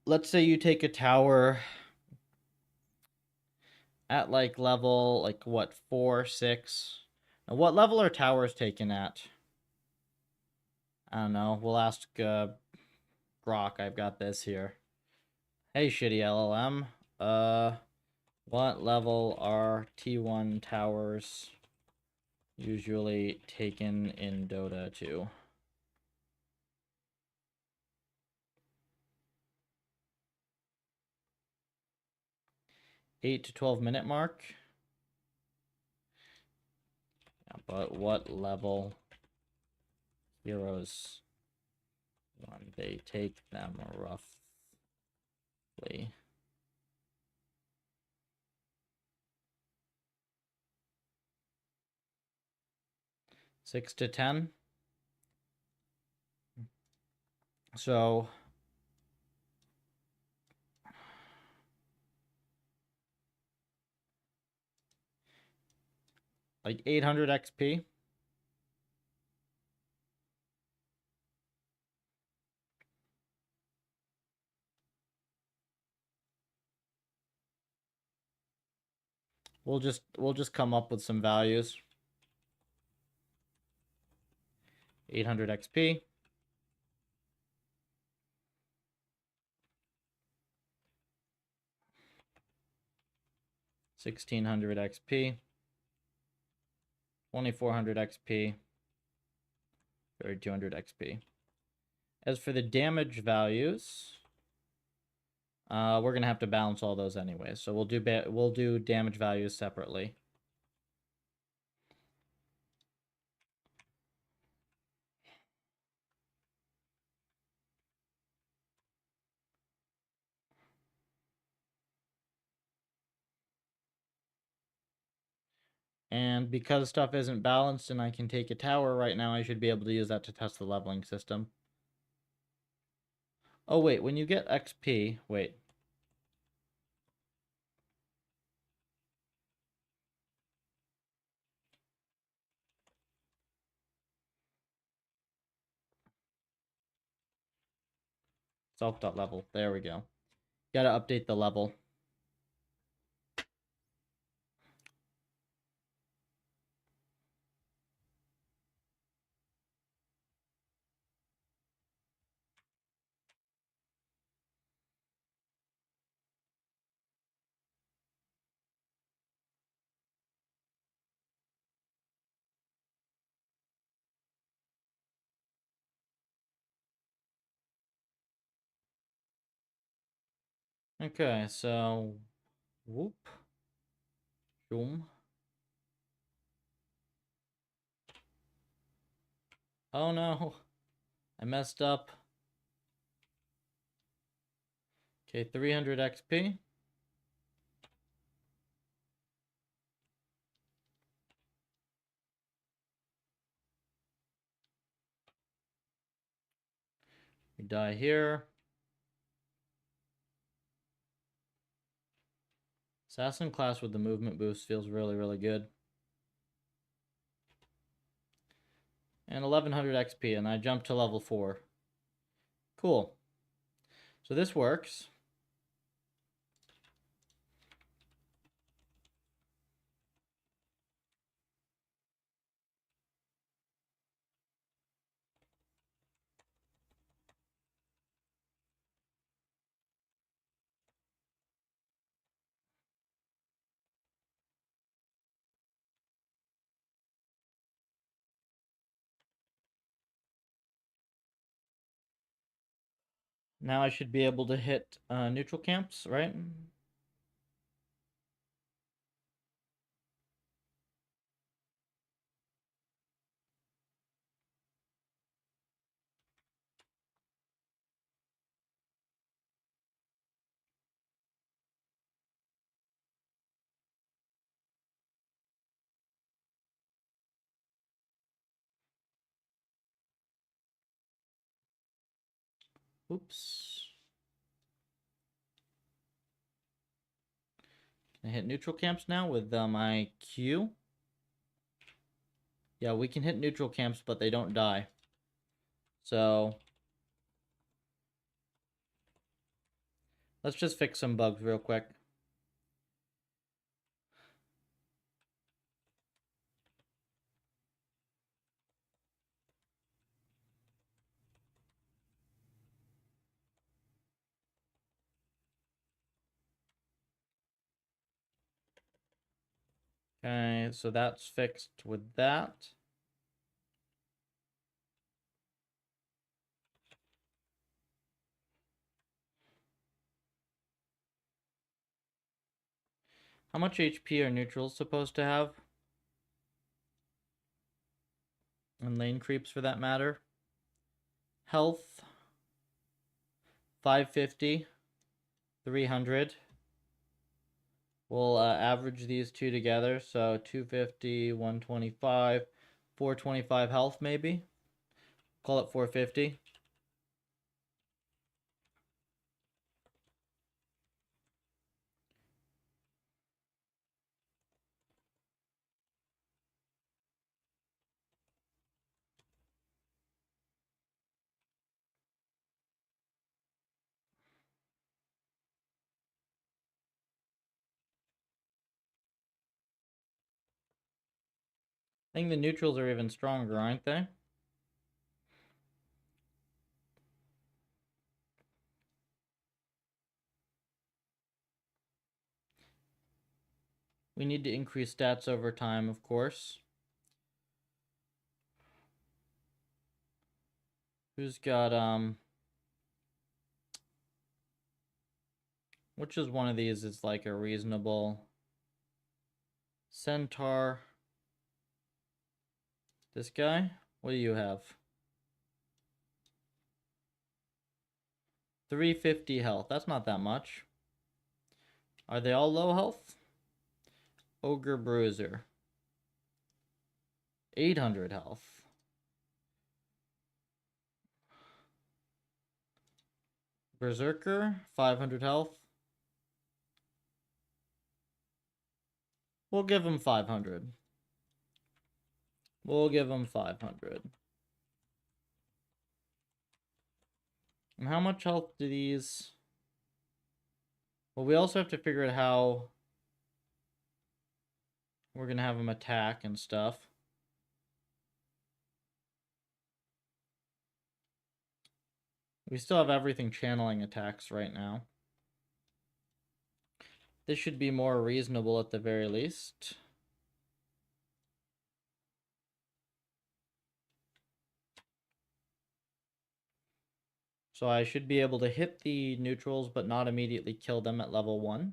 let's say you take a tower at like level, like what, 4, 6? Now, what level are towers taken at? I don't know. We'll ask Grok. I've got this here. Hey, shitty LLM. What level are T1 towers usually taken in Dota 2? Eight to 12-minute mark. Yeah, but what level heroes when they take them roughly? Six to 10. So like 800 XP. We'll just come up with some values. 800 XP. 1600 XP. 2400 XP. 3200 XP. As for the damage values, we're gonna have to balance all those anyway. So we'll do damage values separately. And because stuff isn't balanced and I can take a tower right now, I should be able to use that to test the leveling system. Oh wait, when you get XP, wait. Self.level, there we go. Gotta update the level. Okay, so whoop. Zoom. Oh no. I messed up. Okay, 300 XP. We die here. Assassin class with the movement boost feels really, really good. And 1100 XP, and I jumped to level 4. Cool. So this works. Now I should be able to hit neutral camps, right? Oops. Can I hit neutral camps now with my Q? Yeah, we can hit neutral camps, but they don't die. So let's just fix some bugs real quick. Okay, so that's fixed with that. How much HP are neutrals supposed to have? And lane creeps for that matter. Health 550, 300. We'll average these two together. So 250, 125, 425 health maybe. Call it 450. I think the neutrals are even stronger, aren't they? We need to increase stats over time, of course. Who's got, which is one of these is like a reasonable centaur? This guy? What do you have? 350 health. That's not that much. Are they all low health? Ogre Bruiser. 800 health. Berserker, 500 health. We'll give him 500. We'll give him 500. And how much health do these... Well, we also have to figure out how we're going to have them attack and stuff. We still have everything channeling attacks right now. This should be more reasonable at the very least. So I should be able to hit the neutrals, but not immediately kill them at level 1.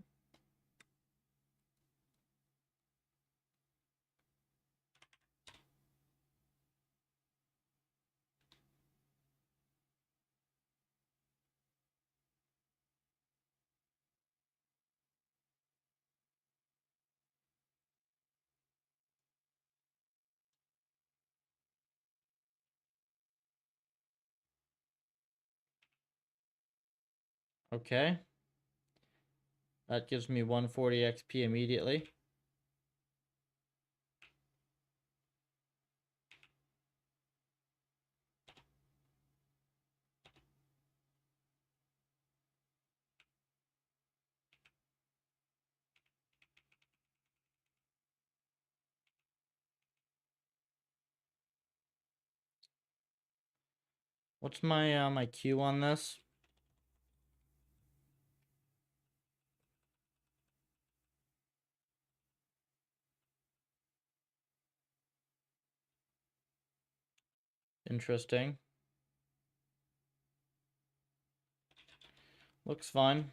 Okay. That gives me 140 XP immediately. What's my my Q on this? Interesting. Looks fine.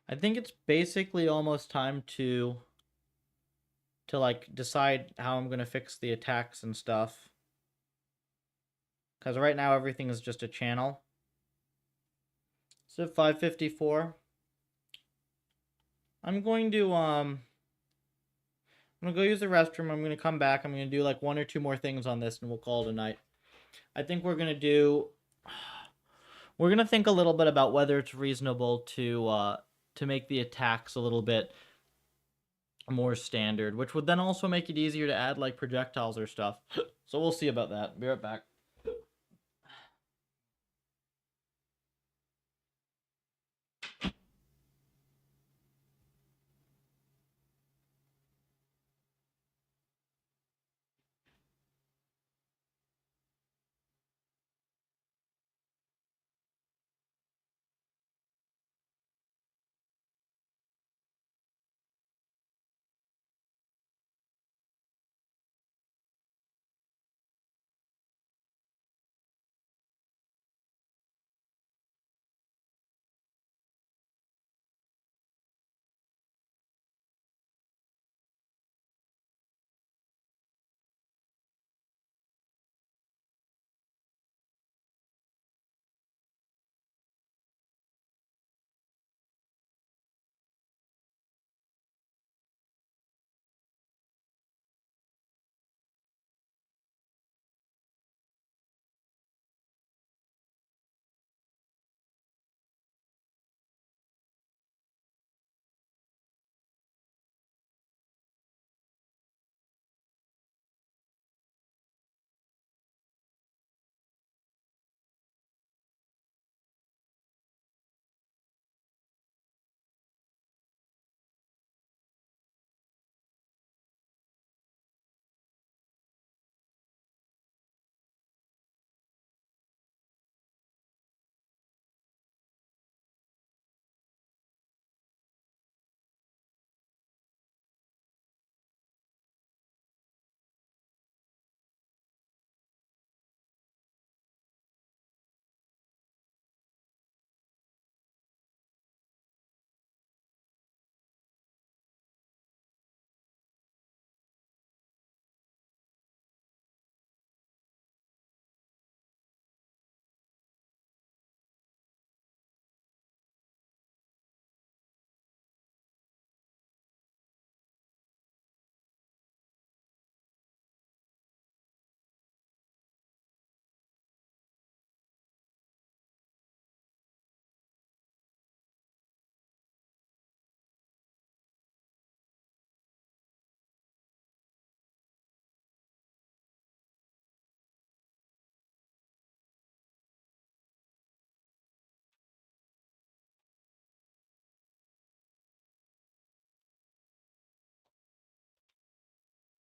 I think it's basically almost time to like decide how I'm gonna fix the attacks and stuff. Because right now everything is just a channel. So 554. I'm going to I'm gonna go use the restroom. I'm gonna come back. I'm gonna do like 1 or 2 more things on this, and we'll call it a night. I think we're gonna do. We're gonna think a little bit about whether it's reasonable to make the attacks a little bit more standard, which would then also make it easier to add like projectiles or stuff. So we'll see about that. Be right back.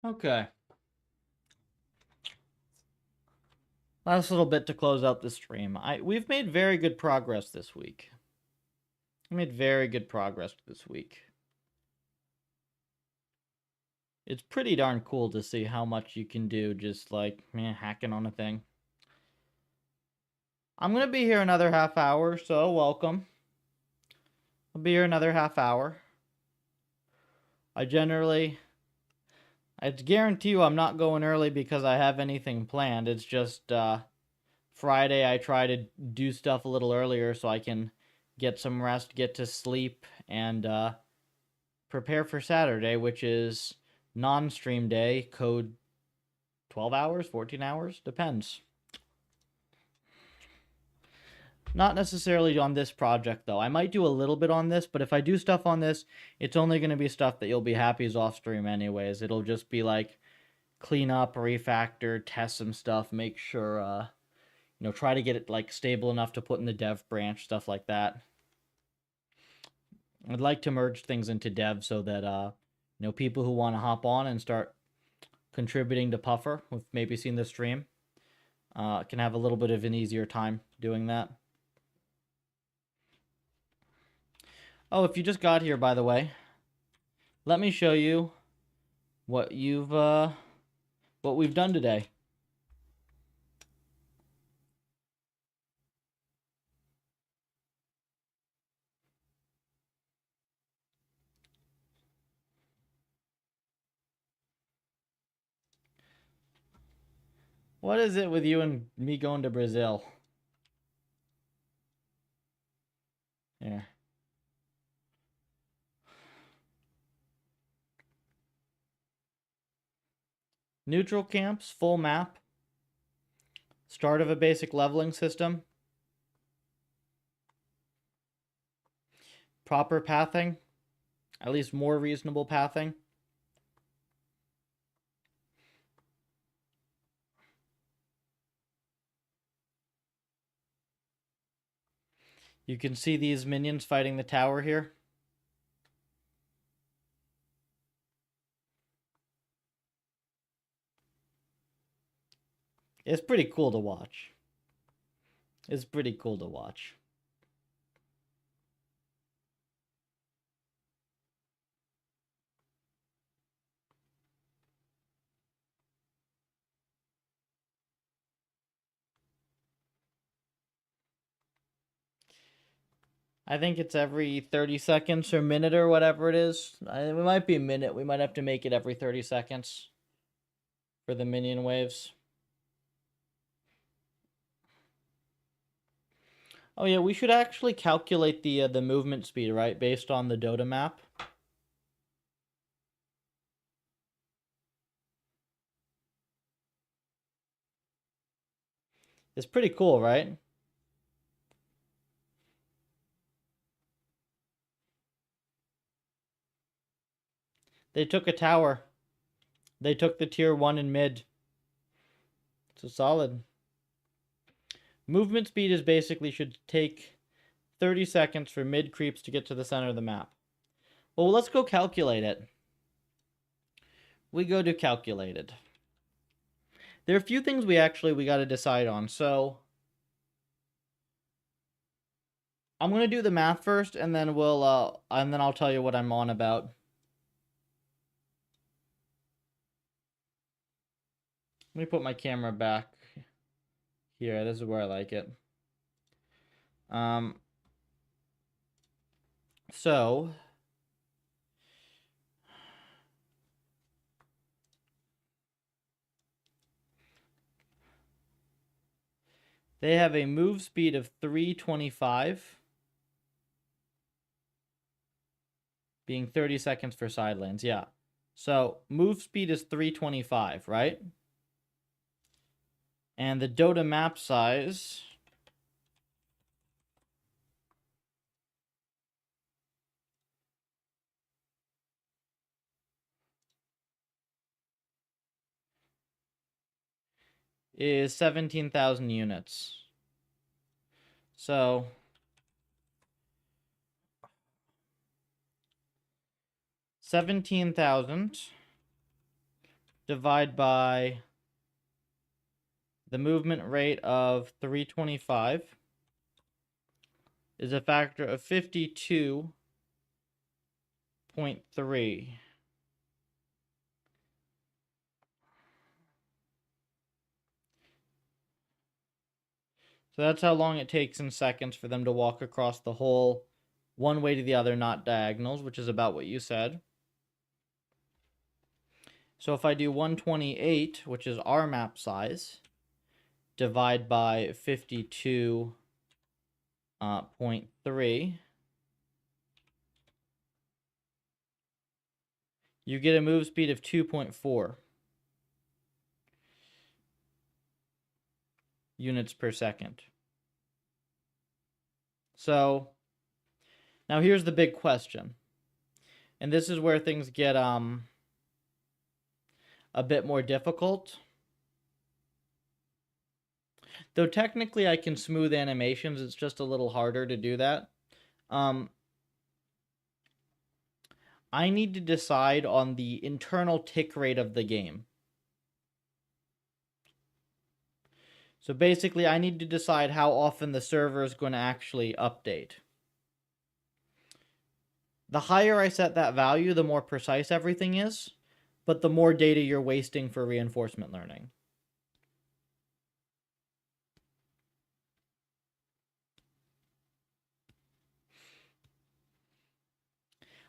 Okay. Last little bit to close out the stream. We've made very good progress this week. We made very good progress this week. It's pretty darn cool to see how much you can do just like hacking on a thing. I'm gonna be here another half hour, so welcome. I'll be here another half hour. I guarantee you I'm not going early because I have anything planned. It's just Friday I try to do stuff a little earlier so I can get some rest, get to sleep, and prepare for Saturday, which is non-stream day, code 12 hours, 14 hours, depends. Not necessarily on this project, though. I might do a little bit on this, but if I do stuff on this, it's only going to be stuff that you'll be happy is off stream anyways. It'll just be like clean up, refactor, test some stuff, make sure, try to get it like stable enough to put in the dev branch, stuff like that. I'd like to merge things into dev so that, people who want to hop on and start contributing to Puffer, who've maybe seen the stream, can have a little bit of an easier time doing that. Oh, if you just got here, by the way, let me show you what we've done today. What is it with you and me going to Brazil? Yeah. Neutral camps, full map. Start of a basic leveling system. Proper pathing. At least more reasonable pathing. You can see these minions fighting the tower here. It's pretty cool to watch. It's pretty cool to watch. I think it's every 30 seconds or minute or whatever it is. It might be a minute. We might have to make it every 30 seconds for the minion waves. Oh yeah, we should actually calculate the movement speed, right, based on the Dota map. It's pretty cool, right? They took a tower. They took the tier 1 in mid. So solid. Movement speed is basically should take 30 seconds for mid creeps to get to the center of the map. Well, let's go calculate it. We go to calculated. There are a few things we got to decide on. So I'm going to do the math first, and then I'll tell you what I'm on about. Let me put my camera back here. This is where I like it. So they have a move speed of 325, being 30 seconds for side lanes. Yeah. So move speed is 325, right? And the Dota map size is 17,000 units. So 17,000 divide by the movement rate of 325 is a factor of 52.3. So that's how long it takes in seconds for them to walk across the hole one way to the other, not diagonals, which is about what you said. So if I do 128, which is our map size, divide by 52.3, you get a move speed of 2.4 units per second. So now here's the big question. And this is where things get a bit more difficult. Though technically I can smooth animations, it's just a little harder to do that. I need to decide on the internal tick rate of the game. So basically, I need to decide how often the server is going to actually update. The higher I set that value, the more precise everything is, but the more data you're wasting for reinforcement learning.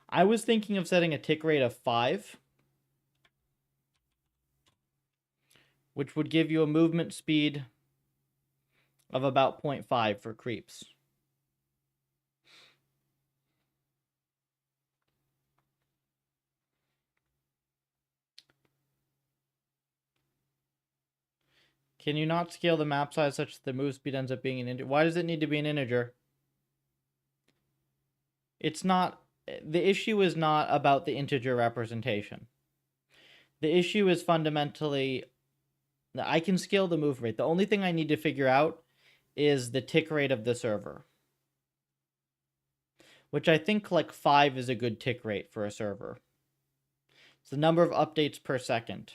I was thinking of setting a tick rate of 5, which would give you a movement speed of about 0.5 for creeps. Can you not scale the map size such that the move speed ends up being an integer? Why does it need to be an integer? It's not... The issue is not about the integer representation. The issue is fundamentally... I can scale the move rate. The only thing I need to figure out is the tick rate of the server. Which I think like 5 is a good tick rate for a server. It's the number of updates per second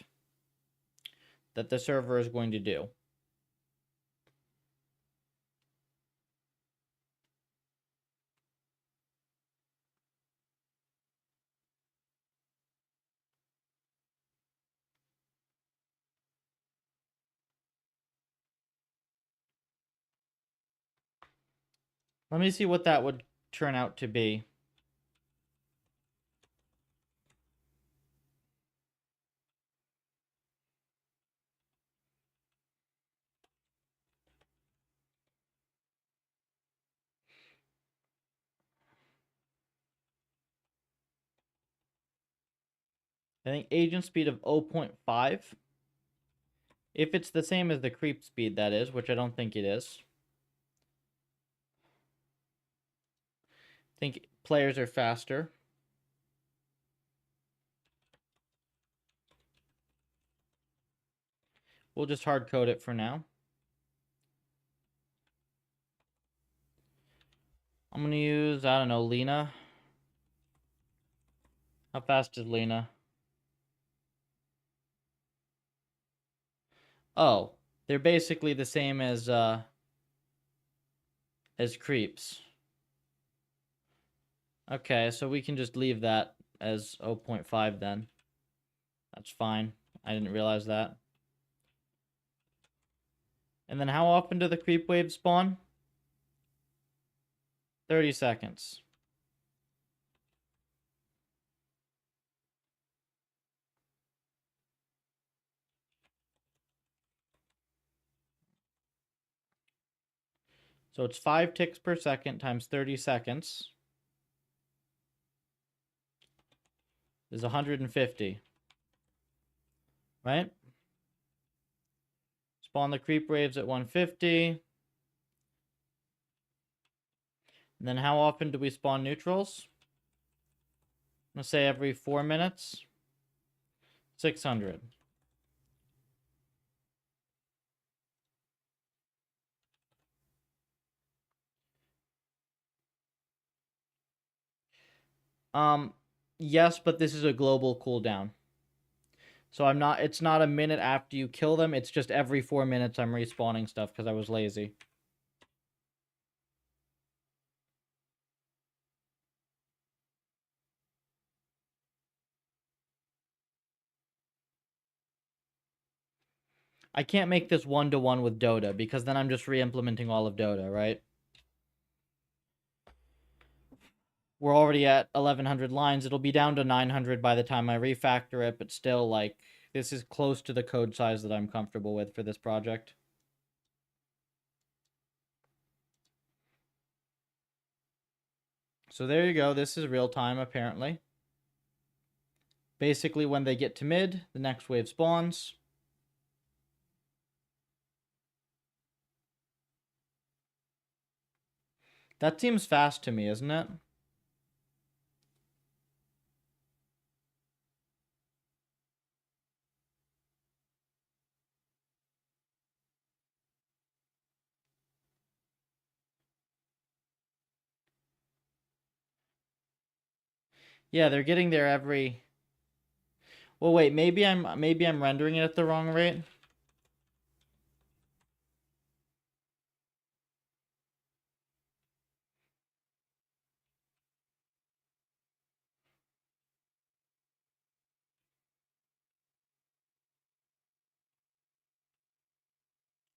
that the server is going to do. Let me see what that would turn out to be. I think agent speed of 0.5. If it's the same as the creep speed, that is, which I don't think it is. I think players are faster. We'll just hard code it for now. I'm going to use, I don't know, Lena. How fast is Lena? Oh, they're basically the same as creeps. Okay, so we can just leave that as 0.5 then. That's fine. I didn't realize that. And then how often do the creep waves spawn? 30 seconds. So it's 5 ticks per second times 30 seconds is 150. Right? Spawn the creep waves at 150. And then how often do we spawn neutrals? I'm going to say every 4 minutes. 600. Yes, but this is a global cooldown. So it's not a minute after you kill them, it's just every 4 minutes I'm respawning stuff because I was lazy. I can't make this one-to-one with Dota because then I'm just re-implementing all of Dota, right? We're already at 1100 lines. It'll be down to 900 by the time I refactor it, but still, like, this is close to the code size that I'm comfortable with for this project. So there you go. This is real time, apparently. Basically, when they get to mid, the next wave spawns. That seems fast to me, isn't it? Yeah, they're getting there every... Well, wait, maybe I'm rendering it at the wrong rate.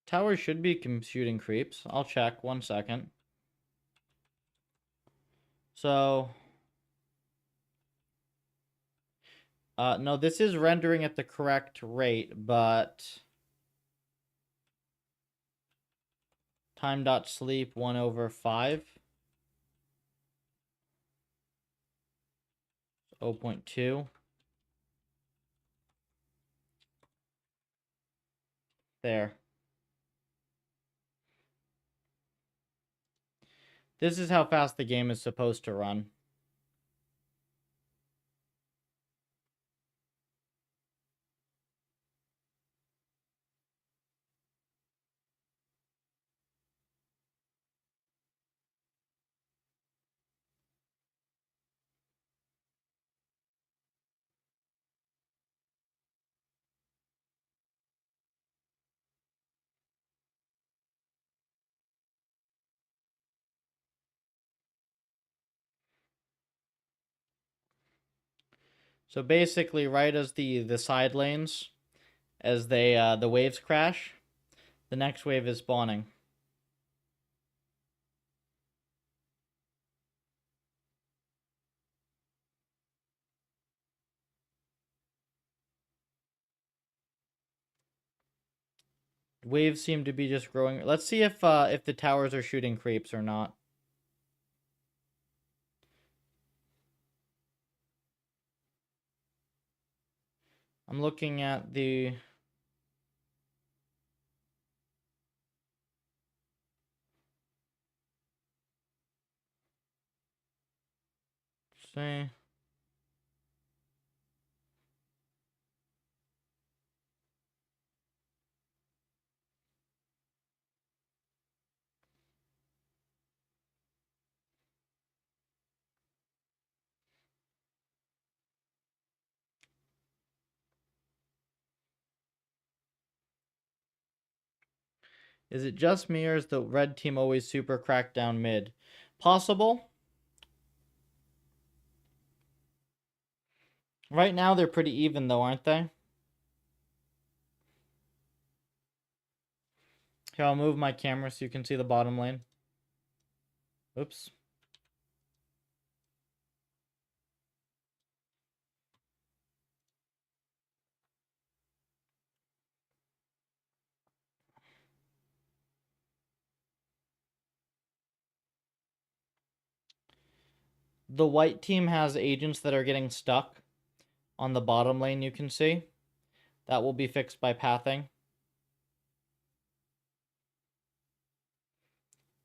Towers should be shooting creeps. I'll check 1 second. So... no, this is rendering at the correct rate, but... Time.sleep 1/5. 0.2. There. This is how fast the game is supposed to run. So basically, right as the side lanes, as the waves crash, the next wave is spawning. Waves seem to be just growing. Let's see if the towers are shooting creeps or not. I'm looking at the... See. Is it just me, or is the red team always super cracked down mid? Possible. Right now, they're pretty even, though, aren't they? Here, I'll move my camera so you can see the bottom lane. Oops. The white team has agents that are getting stuck on the bottom lane, you can see. That will be fixed by pathing.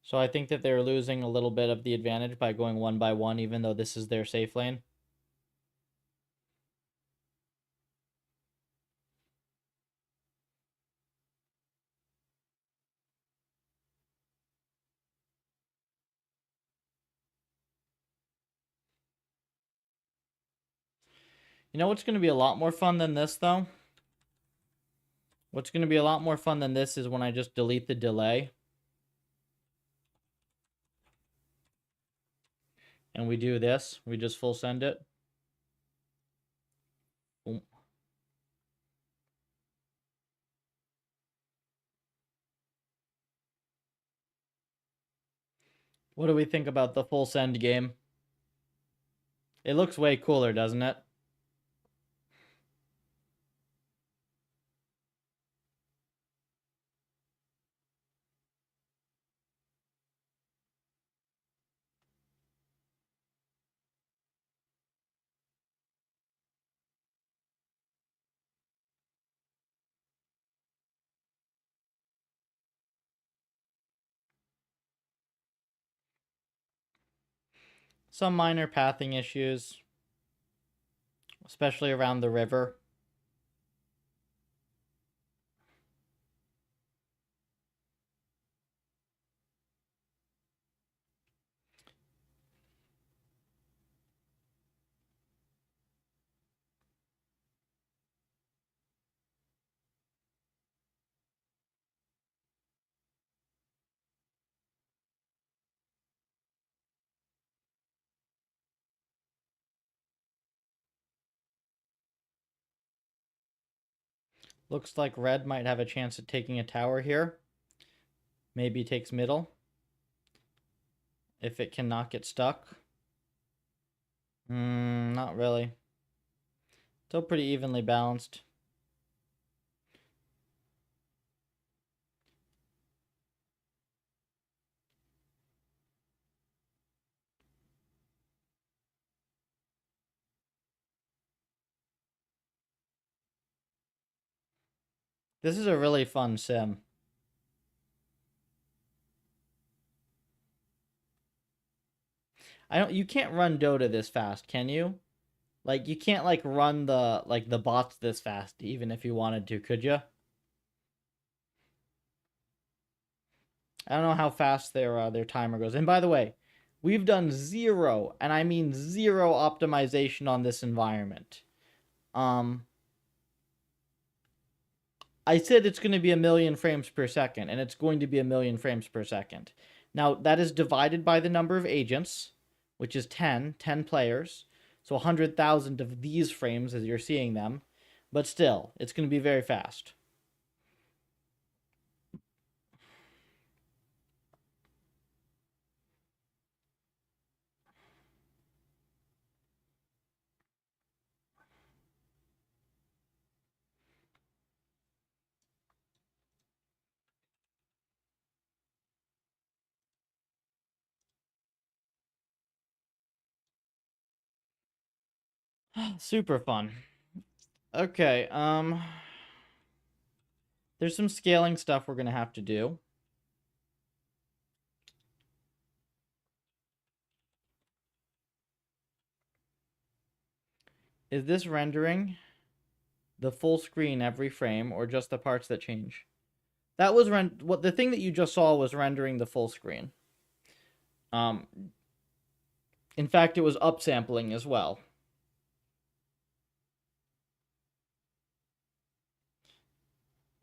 So I think that they're losing a little bit of the advantage by going 1 by 1, even though this is their safe lane. You know what's going to be a lot more fun than this, though? What's going to be a lot more fun than this is when I just delete the delay. And we do this. We just full send it. Boom. What do we think about the full send game? It looks way cooler, doesn't it? Some minor pathing issues, especially around the river. Looks like red might have a chance at taking a tower here. Maybe takes middle. If it cannot get stuck. Not really. Still pretty evenly balanced. This is a really fun sim. You can't run Dota this fast, can you? Like, you can't, like, run the bots this fast, even if you wanted to, could you? I don't know how fast their timer goes. And by the way, we've done zero, and I mean zero optimization on this environment. I said it's going to be 1,000,000 frames per second, and it's going to be 1,000,000 frames per second. Now, that is divided by the number of agents, which is 10 players. So 100,000 of these frames as you're seeing them. But still, it's going to be very fast. Super fun. Okay, there's some scaling stuff we're going to have to do. Is this rendering the full screen every frame or just the parts that change? That was what the thing that you just saw was rendering the full screen. In fact, it was upsampling as well.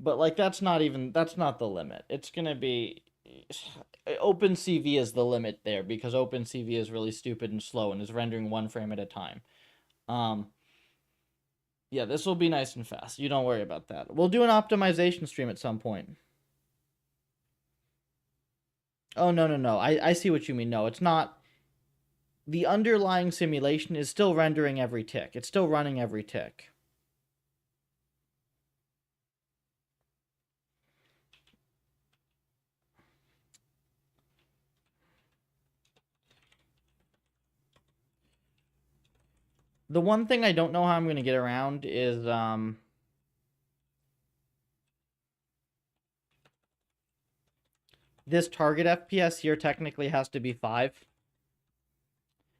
But like that's not the limit. It's gonna be OpenCV is the limit there because OpenCV is really stupid and slow and is rendering one frame at a time. Yeah, this will be nice and fast. You don't worry about that. We'll do an optimization stream at some point. Oh no. I see what you mean. No, it's not. The underlying simulation is still rendering every tick. It's still running every tick. The one thing I don't know how I'm going to get around is this target FPS here technically has to be 5,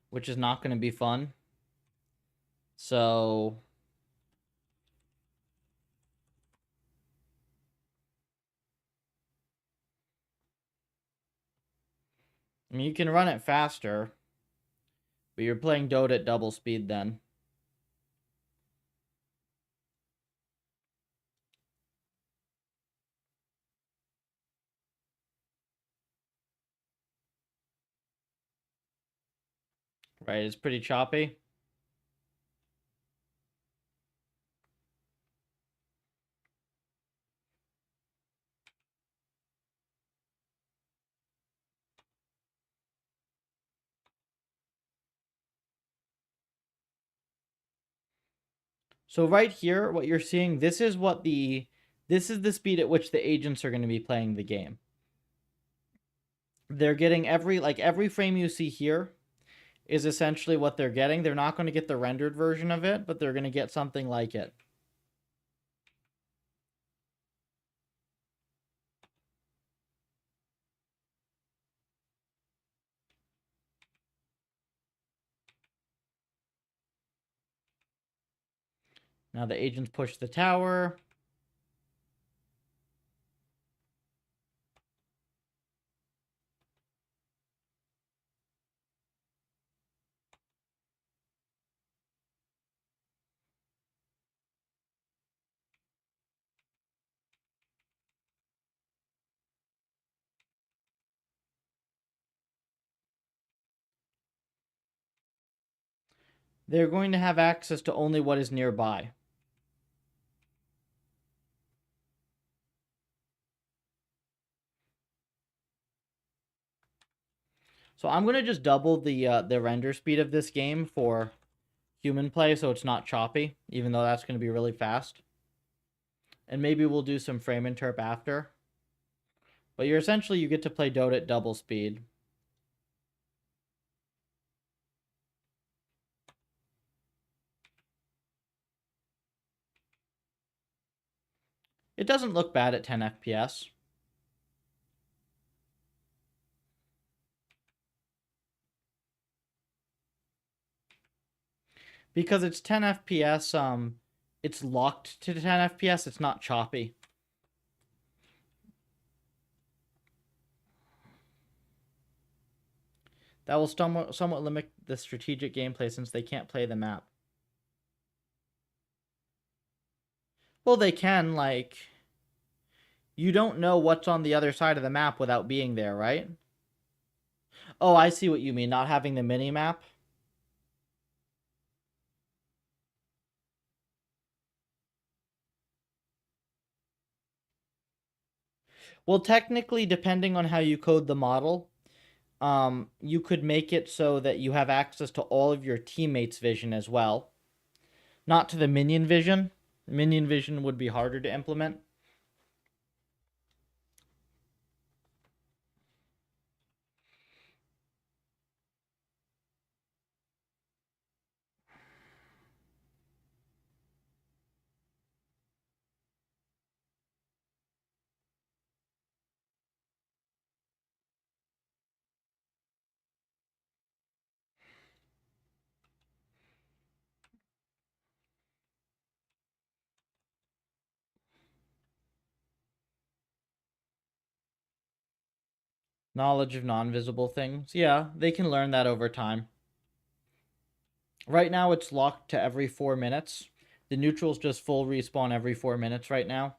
which is not going to be fun. So I mean, you can run it faster, but you're playing Dota at double speed then. Right, it's pretty choppy. So right here, what you're seeing, this is the speed at which the agents are going to be playing the game. They're getting every frame you see here is essentially what they're getting. They're not going to get the rendered version of it, but they're going to get something like it. Now the agents push the tower. They're going to have access to only what is nearby. So I'm going to just double the render speed of this game for human play so it's not choppy, even though that's going to be really fast. And maybe we'll do some frame interp after. But you get to play Dota at double speed. It doesn't look bad at 10 FPS. Because it's 10 FPS, it's locked to 10 FPS, it's not choppy. That will somewhat limit the strategic gameplay since they can't play the map. Well, they can, like... You don't know what's on the other side of the map without being there, right? Oh, I see what you mean, not having the mini-map. Well, technically, depending on how you code the model, you could make it so that you have access to all of your teammates' vision as well. Not to the minion vision. Minion vision would be harder to implement. Knowledge of non-visible things. Yeah, they can learn that over time. Right now, it's locked to every 4 minutes. The neutrals just full respawn every 4 minutes right now.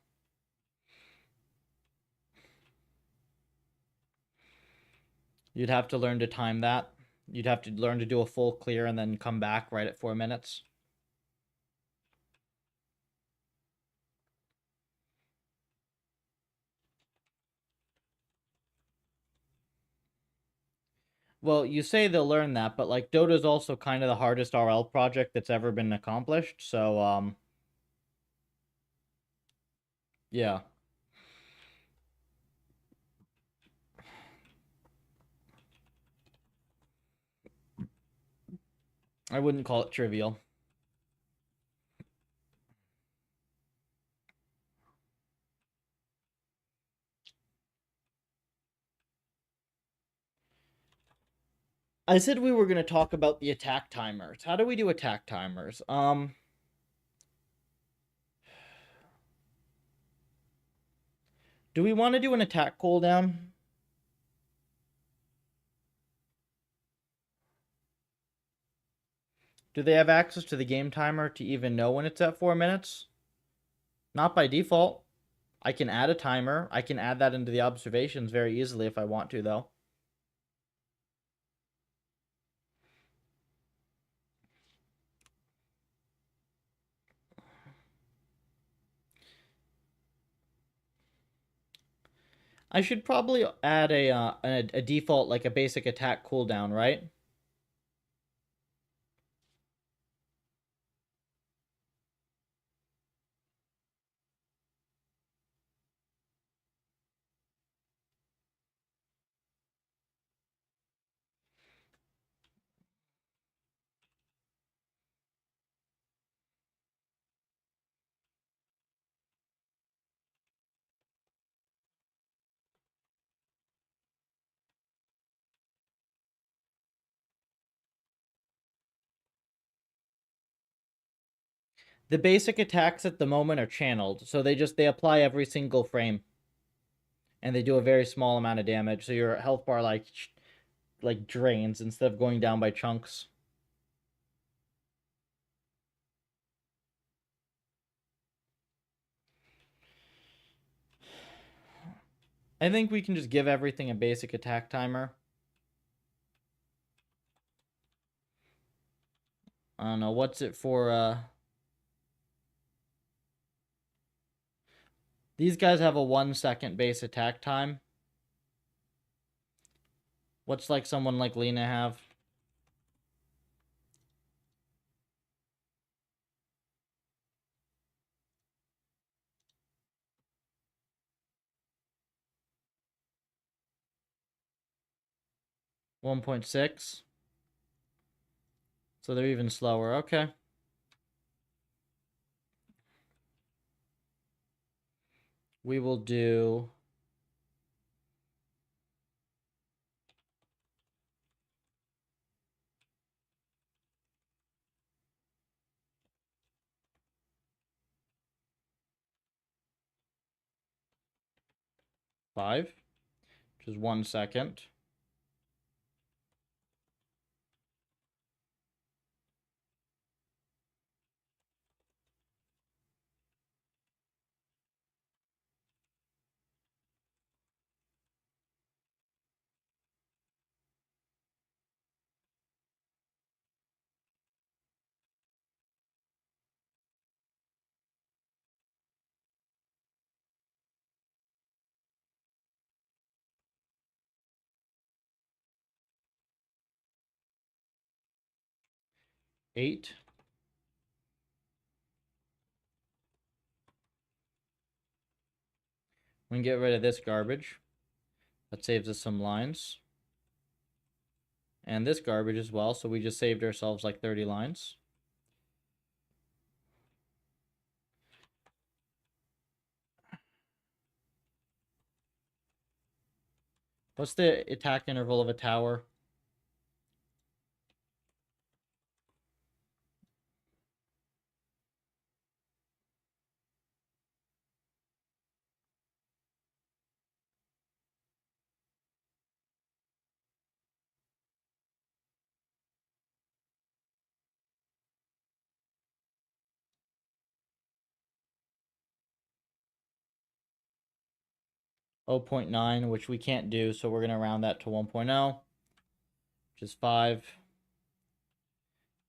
You'd have to learn to time that. You'd have to learn to do a full clear and then come back right at 4 minutes. Well, you say they'll learn that, but like Dota's also kind of the hardest RL project that's ever been accomplished, so yeah. I wouldn't call it trivial. I said we were going to talk about the attack timers. How do we do attack timers? Do we want to do an attack cooldown? Do they have access to the game timer to even know when it's at 4 minutes? Not by default. I can add a timer. I can add that into the observations very easily if I want to, though. I should probably add a default, like a basic attack cooldown, right? The basic attacks at the moment are channeled, so they apply every single frame, and they do a very small amount of damage. So your health bar like drains instead of going down by chunks. I think we can just give everything a basic attack timer. I don't know, what's it for, these guys have a 1 second base attack time. What's like someone like Lena have? .6. So they're even slower. Okay. We will do 5, which is 1 second. Eight. We can get rid of this garbage. That saves us some lines. And this garbage as well, so we just saved ourselves like 30 lines. What's the attack interval of a tower? .9, which we can't do, so we're going to round that to 1.0, which is 5.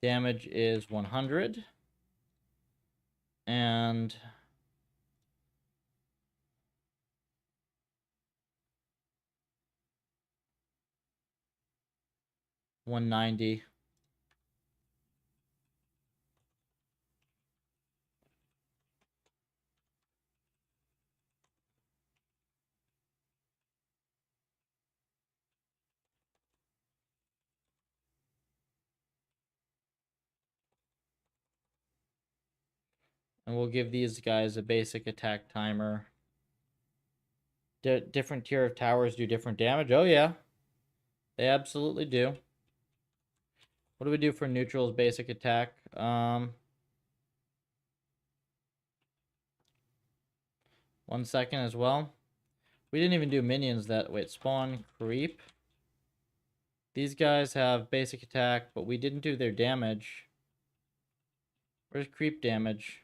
Damage is 100. And $190. And we'll give these guys a basic attack timer. Different tier of towers do different damage. Oh, yeah. They absolutely do. What do we do for neutral's basic attack? 1 second as well. We didn't even do minions that... Wait, spawn, creep. These guys have basic attack, but we didn't do their damage. Where's creep damage?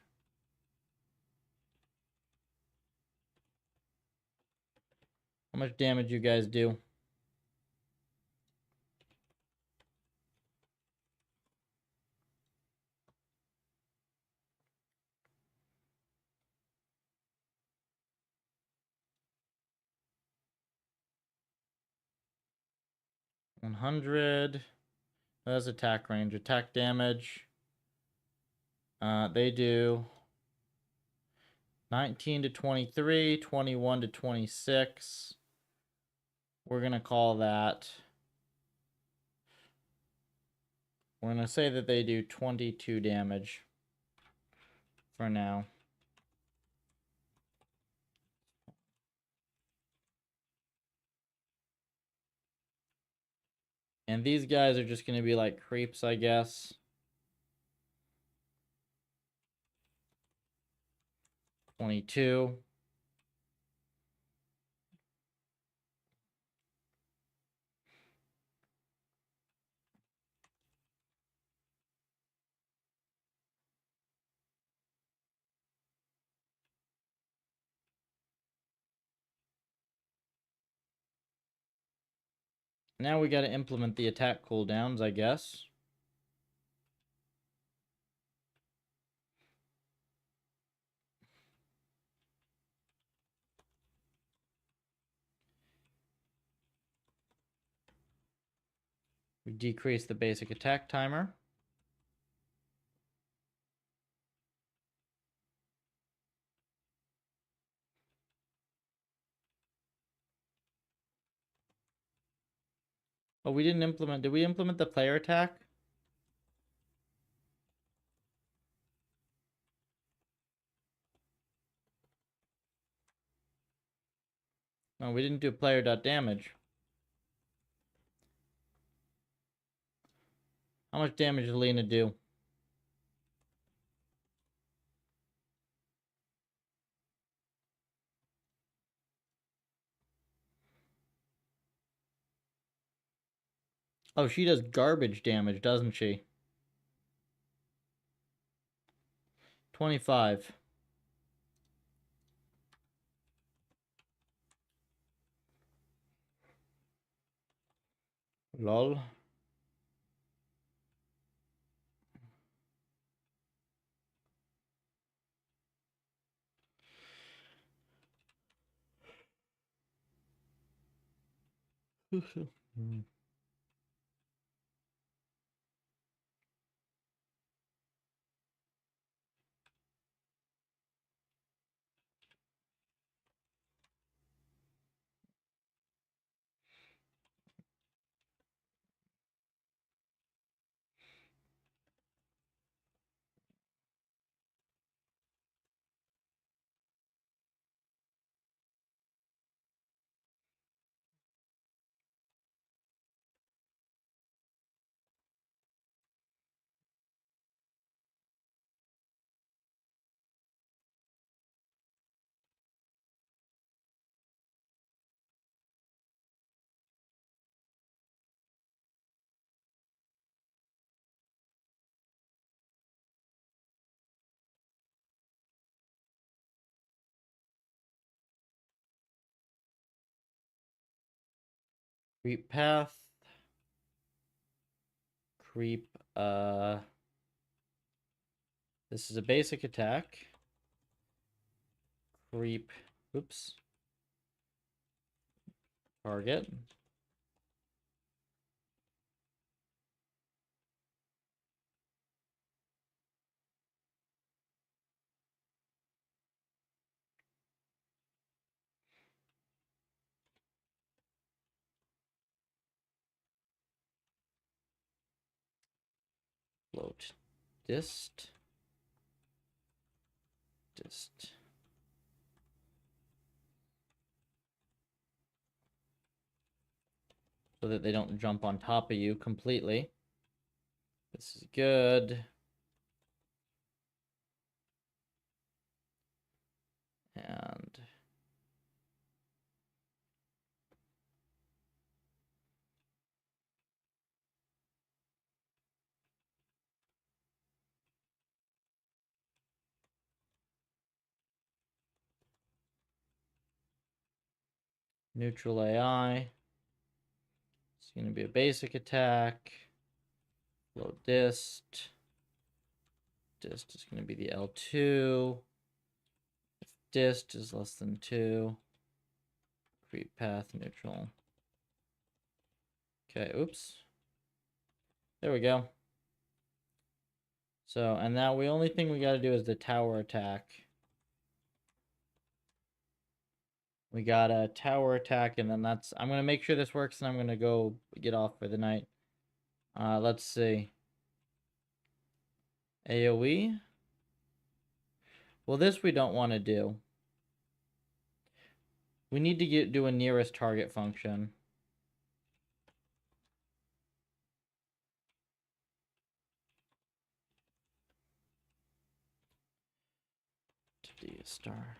How much damage you guys do? 100. That's attack range. Attack damage. They do 19 to 23, 21 to 26. We're going to call that... We're going to say that they do 22 damage for now. And these guys are just going to be like creeps, I guess. 22. Now we got to implement the attack cooldowns, I guess. We decrease the basic attack timer. Oh, we didn't implement... Did we implement the player attack? No, we didn't do player.damage. How much damage did Lena do? Oh, she does garbage damage, doesn't she? 25. Lol. Creep path. Creep, this is a basic attack. Creep, oops. Target. Float. Dist. Dist. So that they don't jump on top of you completely. This is good. And neutral AI. It's going to be a basic attack. Float dist. Dist is going to be the L2. If dist is less than 2. Creep path neutral. Okay, oops. There we go. So, and now the only thing we got to do is the tower attack. We got a tower attack, and then that's... I'm going to make sure this works, and I'm going to go get off for the night. Let's see. AoE. Well, this we don't want to do. We need to do a nearest target function. D star.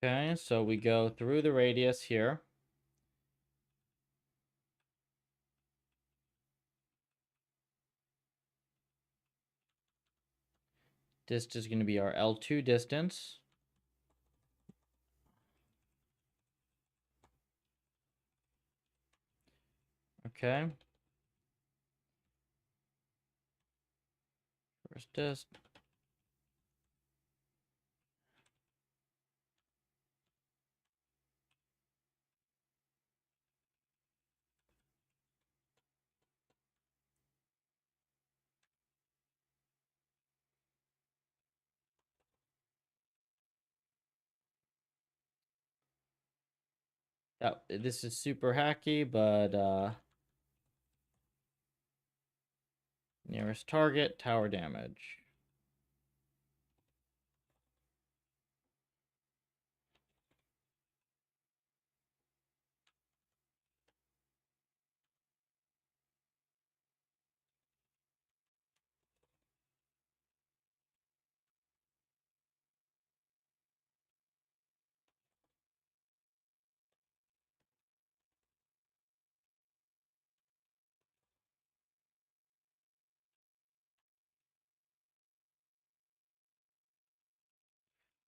Okay, so we go through the radius here. This is going to be our L2 distance. Okay. First dist. Yeah, this is super hacky, but nearest target, tower damage.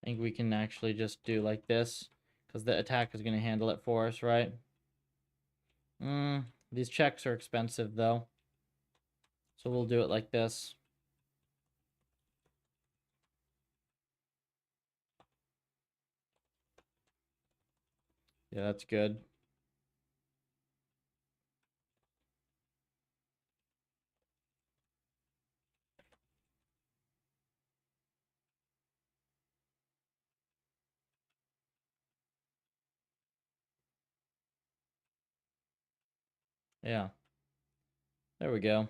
I think we can actually just do like this, because the attack is going to handle it for us, right? These checks are expensive, though. So we'll do it like this. Yeah, that's good. Yeah. There we go.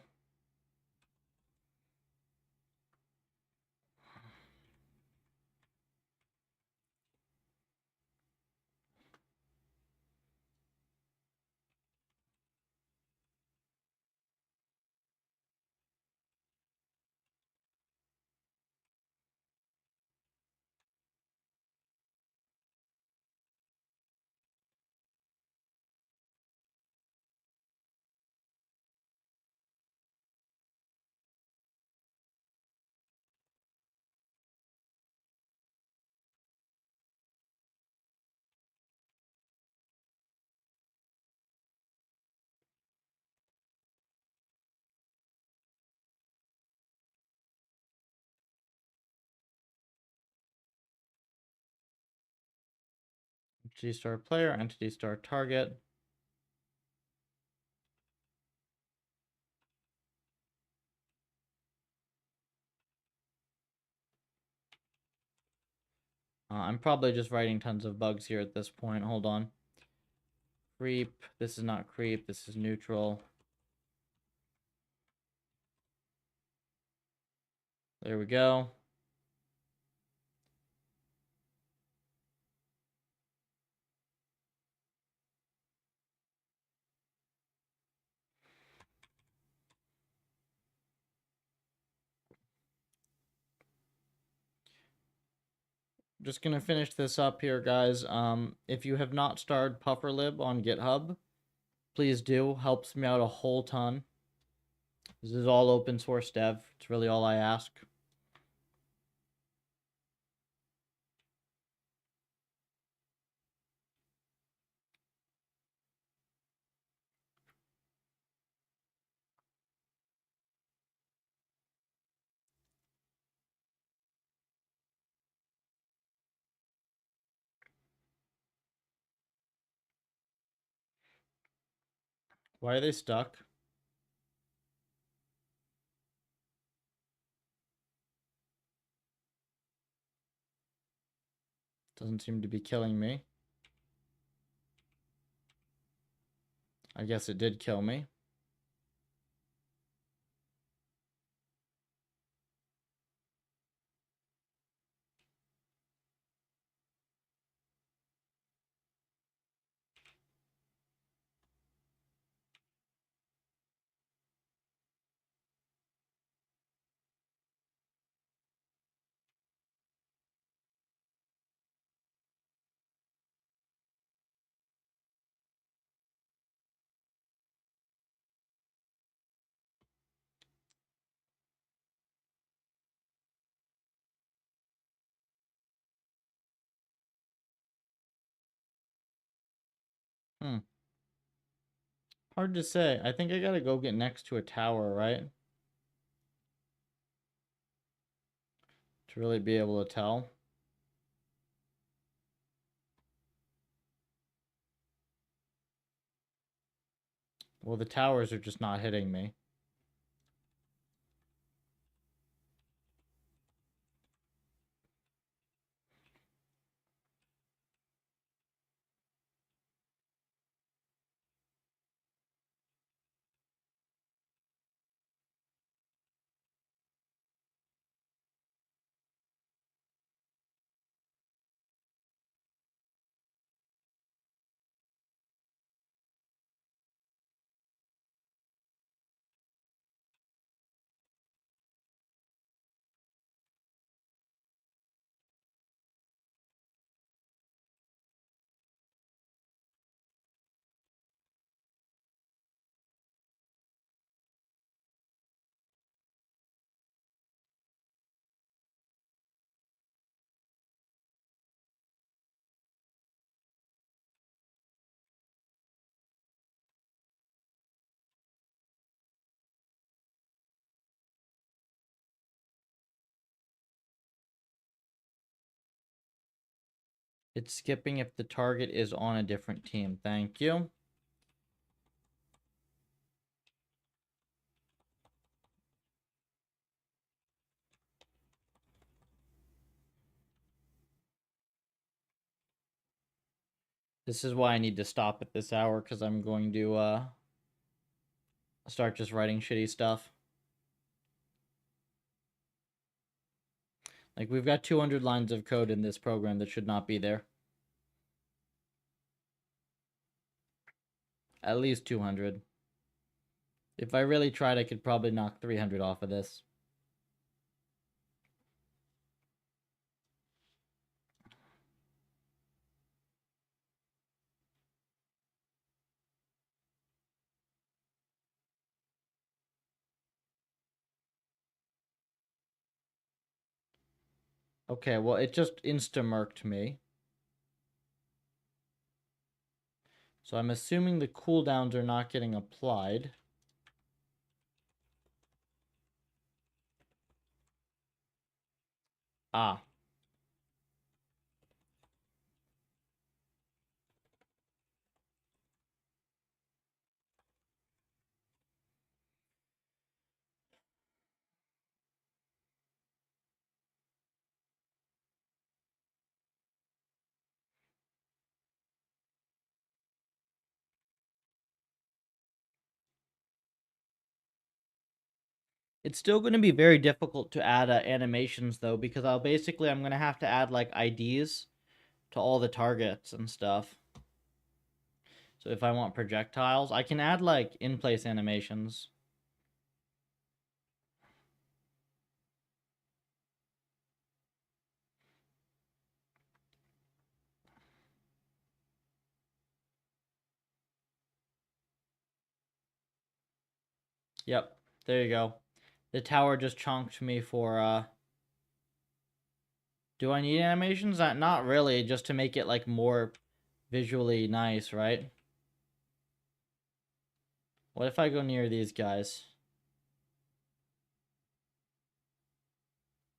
Entity star player, entity star target. I'm probably just writing tons of bugs here at this point. Hold on. Creep. This is not creep. This is neutral. There we go. Just gonna finish this up here, guys. If you have not started Pufferlib on GitHub, please do. Helps me out a whole ton. This is all open source dev. It's really all I ask. Why are they stuck? Doesn't seem to be killing me. I guess it did kill me. Hmm. Hard to say. I think I gotta go get next to a tower, right? To really be able to tell. Well, the towers are just not hitting me. It's skipping if the target is on a different team. Thank you. This is why I need to stop at this hour, because I'm going to start just writing shitty stuff. Like, we've got 200 lines of code in this program that should not be there. At least 200. If I really tried, I could probably knock 300 off of this. Okay, well, it just insta-merked me. So I'm assuming the cooldowns are not getting applied. Ah. It's still going to be very difficult to add animations though, because I'm going to have to add like IDs to all the targets and stuff. So if I want projectiles, I can add like in-place animations. Yep, there you go. The tower just chonked me for do I need animations? Not really, just to make it like more visually nice, right? What if I go near these guys?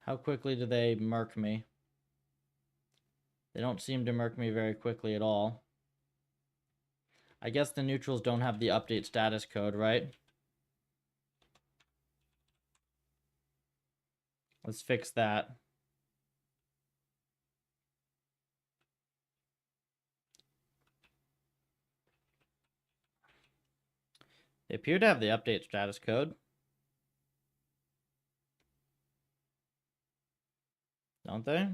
How quickly do they murk me? They don't seem to murk me very quickly at all. I guess the neutrals don't have the update status code, right? Let's fix that. They appear to have the update status code. Don't they?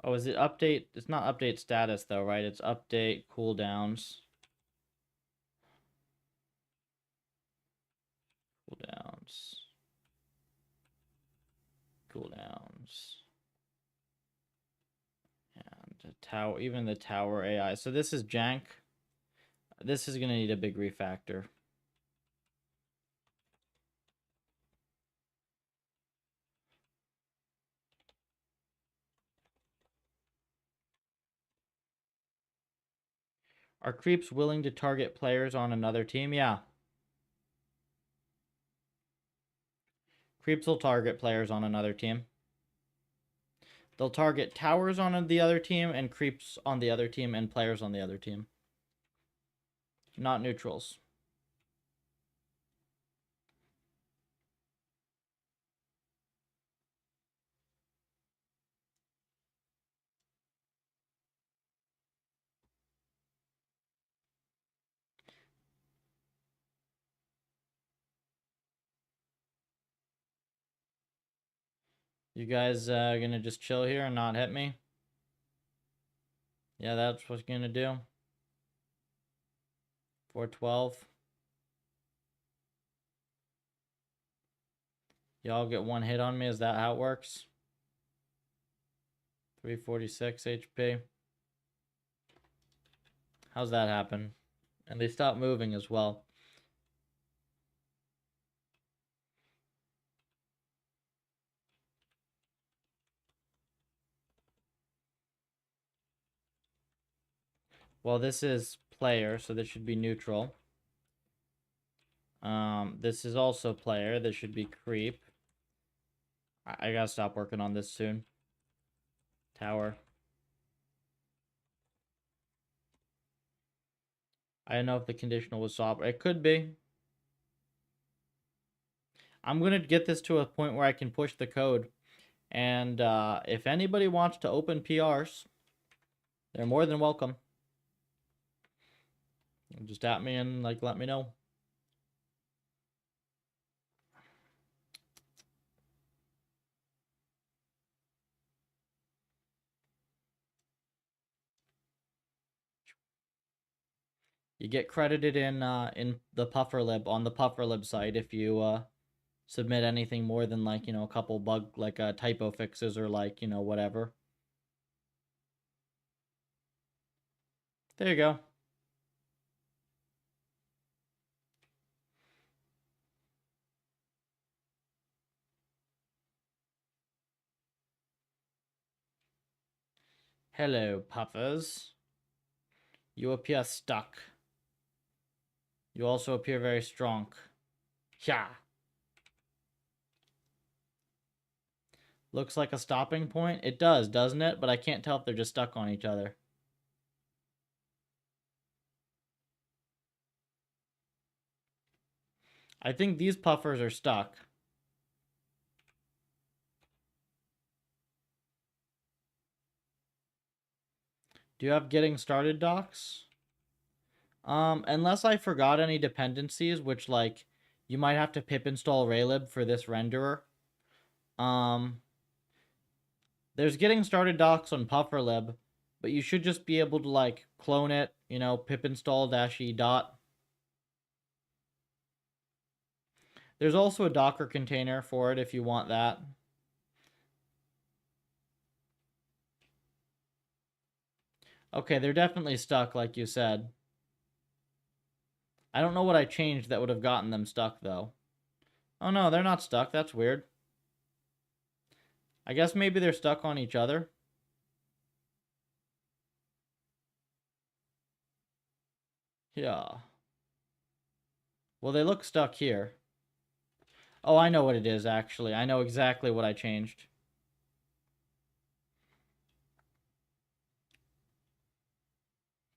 Oh, is it update? It's not update status though, right? It's update cooldowns. Cooldowns. Cooldowns. And the tower, even the tower AI. So this is jank. This is gonna need a big refactor. Are creeps willing to target players on another team? Yeah. Creeps will target players on another team. They'll target towers on the other team and creeps on the other team and players on the other team. Not neutrals. You guys gonna just chill here and not hit me? Yeah, that's what's gonna do. 412. Y'all get one hit on me. Is that how it works? 346 HP. How's that happen? And they stop moving as well. Well, this is player, so this should be neutral. This is also player. This should be creep. I gotta stop working on this soon. Tower. I don't know if the conditional was swapped. It could be. I'm gonna get this to a point where I can push the code. And if anybody wants to open PRs, they're more than welcome. Just at me and like let me know. You get credited in the pufferlib on the pufferlib site if you submit anything more than like a couple bug like typo fixes or like whatever. There you go. Hello, puffers. You appear stuck. You also appear very strong. Yeah. Looks like a stopping point. It does, doesn't it? But I can't tell if they're just stuck on each other. I think these puffers are stuck. Do you have getting started docs? Unless I forgot any dependencies, which, like, you might have to pip install raylib for this renderer. There's getting started docs on pufferlib, but you should just be able to, like, clone it, you know, pip install -e dot. There's also a Docker container for it if you want that. Okay, they're definitely stuck, like you said. I don't know what I changed that would have gotten them stuck, though. Oh no, they're not stuck. That's weird. I guess maybe they're stuck on each other. Yeah. Well, they look stuck here. Oh, I know what it is, actually. I know exactly what I changed.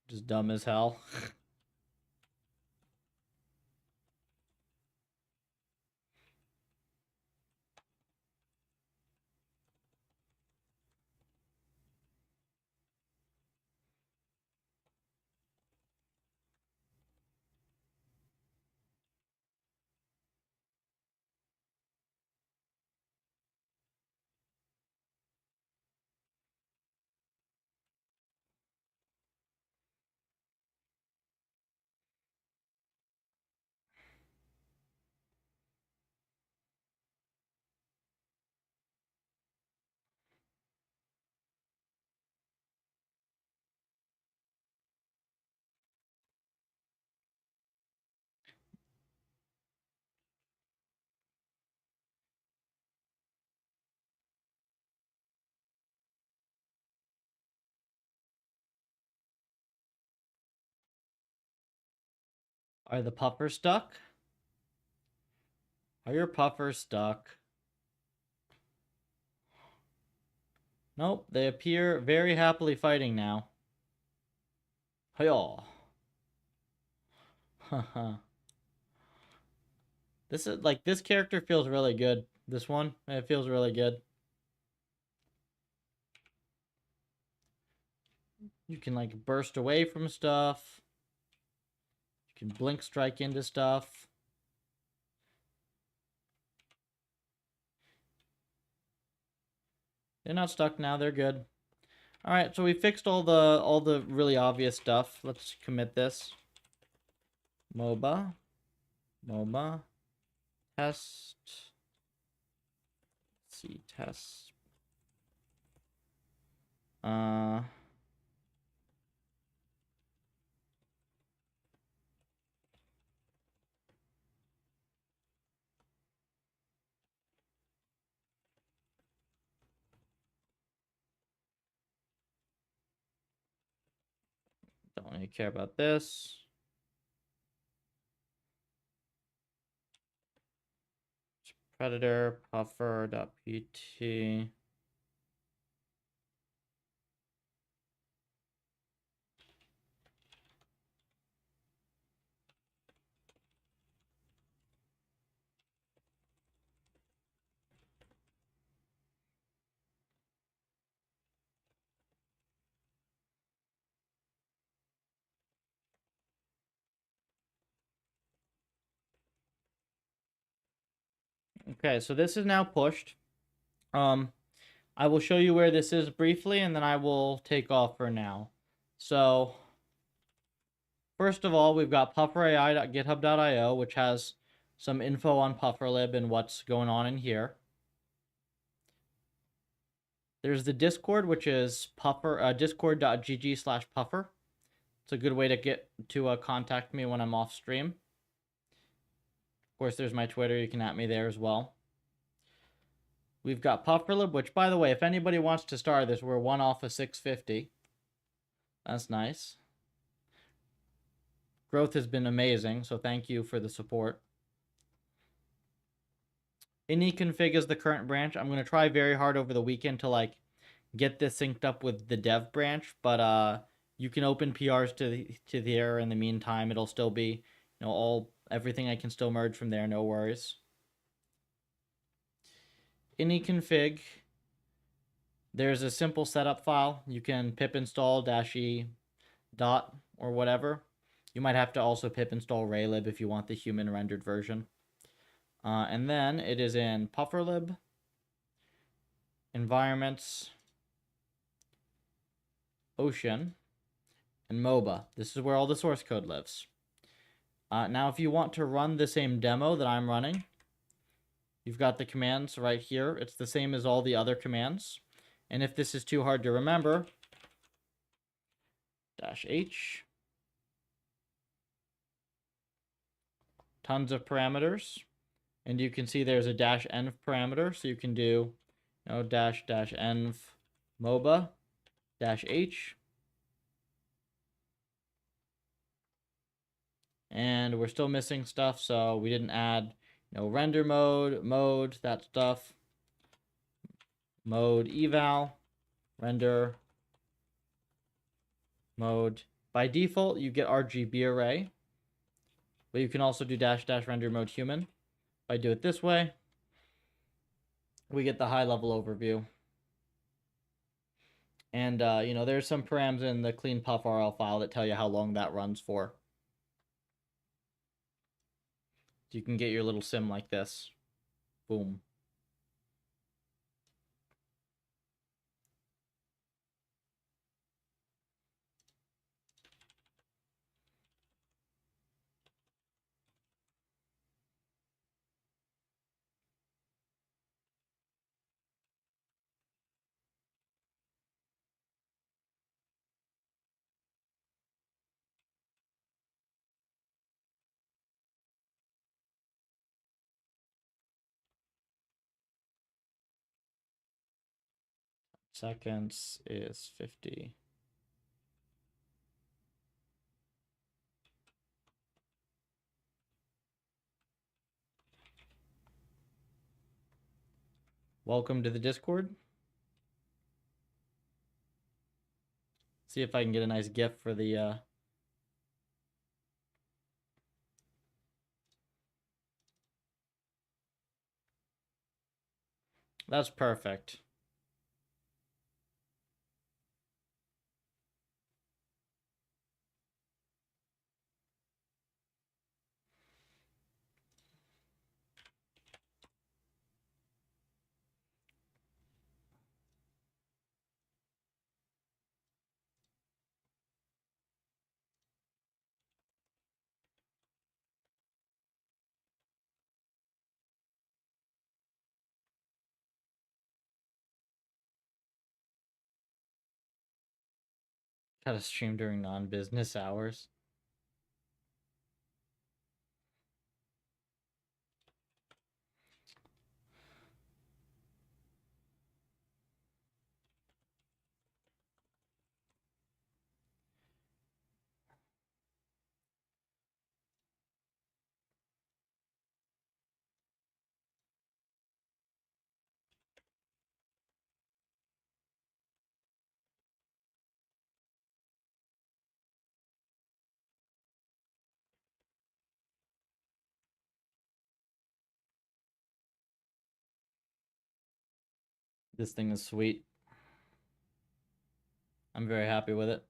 Just dumb as hell. Are the puffers stuck? Are your puffers stuck? Nope, they appear very happily fighting now. Hiyo. Haha. This is like this character feels really good. This one, it feels really good. You can like burst away from stuff. You can blink strike into stuff. They're not stuck now, they're good. Alright, so we fixed all the really obvious stuff. Let's commit this. MOBA. MOBA. Test. Let's see, test. Don't really care about this. Predator puffer.pt. Okay, so this is now pushed. I will show you where this is briefly, and then I will take off for now. So, first of all, we've got pufferai.github.io, which has some info on pufferlib and what's going on in here. There's the Discord, which is discord.gg/puffer. It's a good way to get to contact me when I'm off stream. Of course, there's my Twitter. You can at me there as well. We've got pufferlib, which, by the way, if anybody wants to start this, we're one off of 650. That's nice. Growth has been amazing, so thank you for the support. Anyconfig is the current branch. I'm going to try very hard over the weekend to like get this synced up with the dev branch, but you can open PRs to there in the meantime. It'll still be, you know, everything I can still merge from there, no worries. Anyconfig, there's a simple setup file. You can pip install -e dot or whatever. You might have to also pip install raylib if you want the human rendered version. And then it is in pufferlib, environments, ocean, and MOBA. This is where all the source code lives. Now, if you want to run the same demo that I'm running, you've got the commands right here. It's the same as all the other commands. And if this is too hard to remember, -h, tons of parameters. And you can see there's a -env parameter, so you can do, -env MOBA -h. And we're still missing stuff, so we didn't add, render mode, that stuff. Mode eval, render mode. By default, you get RGB array, but you can also do --render mode human. If I do it this way, we get the high level overview. And, there's some params in the clean puff RL file that tell you how long that runs for. You can get your little sim like this. Boom. Seconds is 50. Welcome to the Discord. See if I can get a nice GIF for the That's perfect. Gotta stream during non-business hours. This thing is sweet. I'm very happy with it.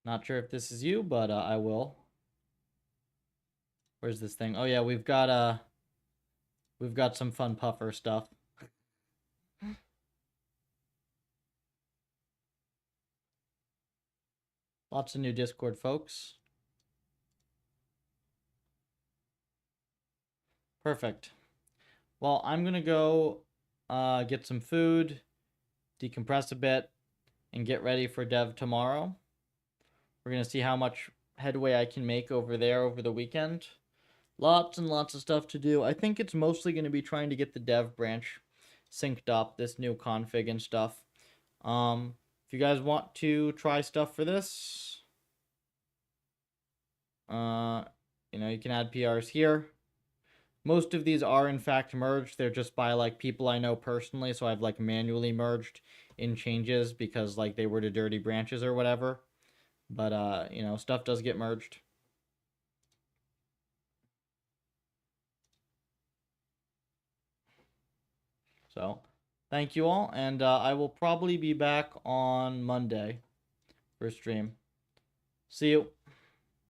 Not sure if this is you, but I will. Where's this thing? Oh yeah, we've got some fun puffer stuff. Lots of new Discord folks. Perfect. Well, I'm gonna go get some food, decompress a bit, and get ready for dev tomorrow. We're gonna see how much headway I can make over there over the weekend. Lots and lots of stuff to do. I think it's mostly going to be trying to get the dev branch synced up, this new config and stuff. If you guys want to try stuff for this, you can add PRs here. Most of these are in fact merged. They're just by like people I know personally, so I've like manually merged in changes because like they were to dirty branches or whatever. But stuff does get merged. So, thank you all, and I will probably be back on Monday for stream. See you.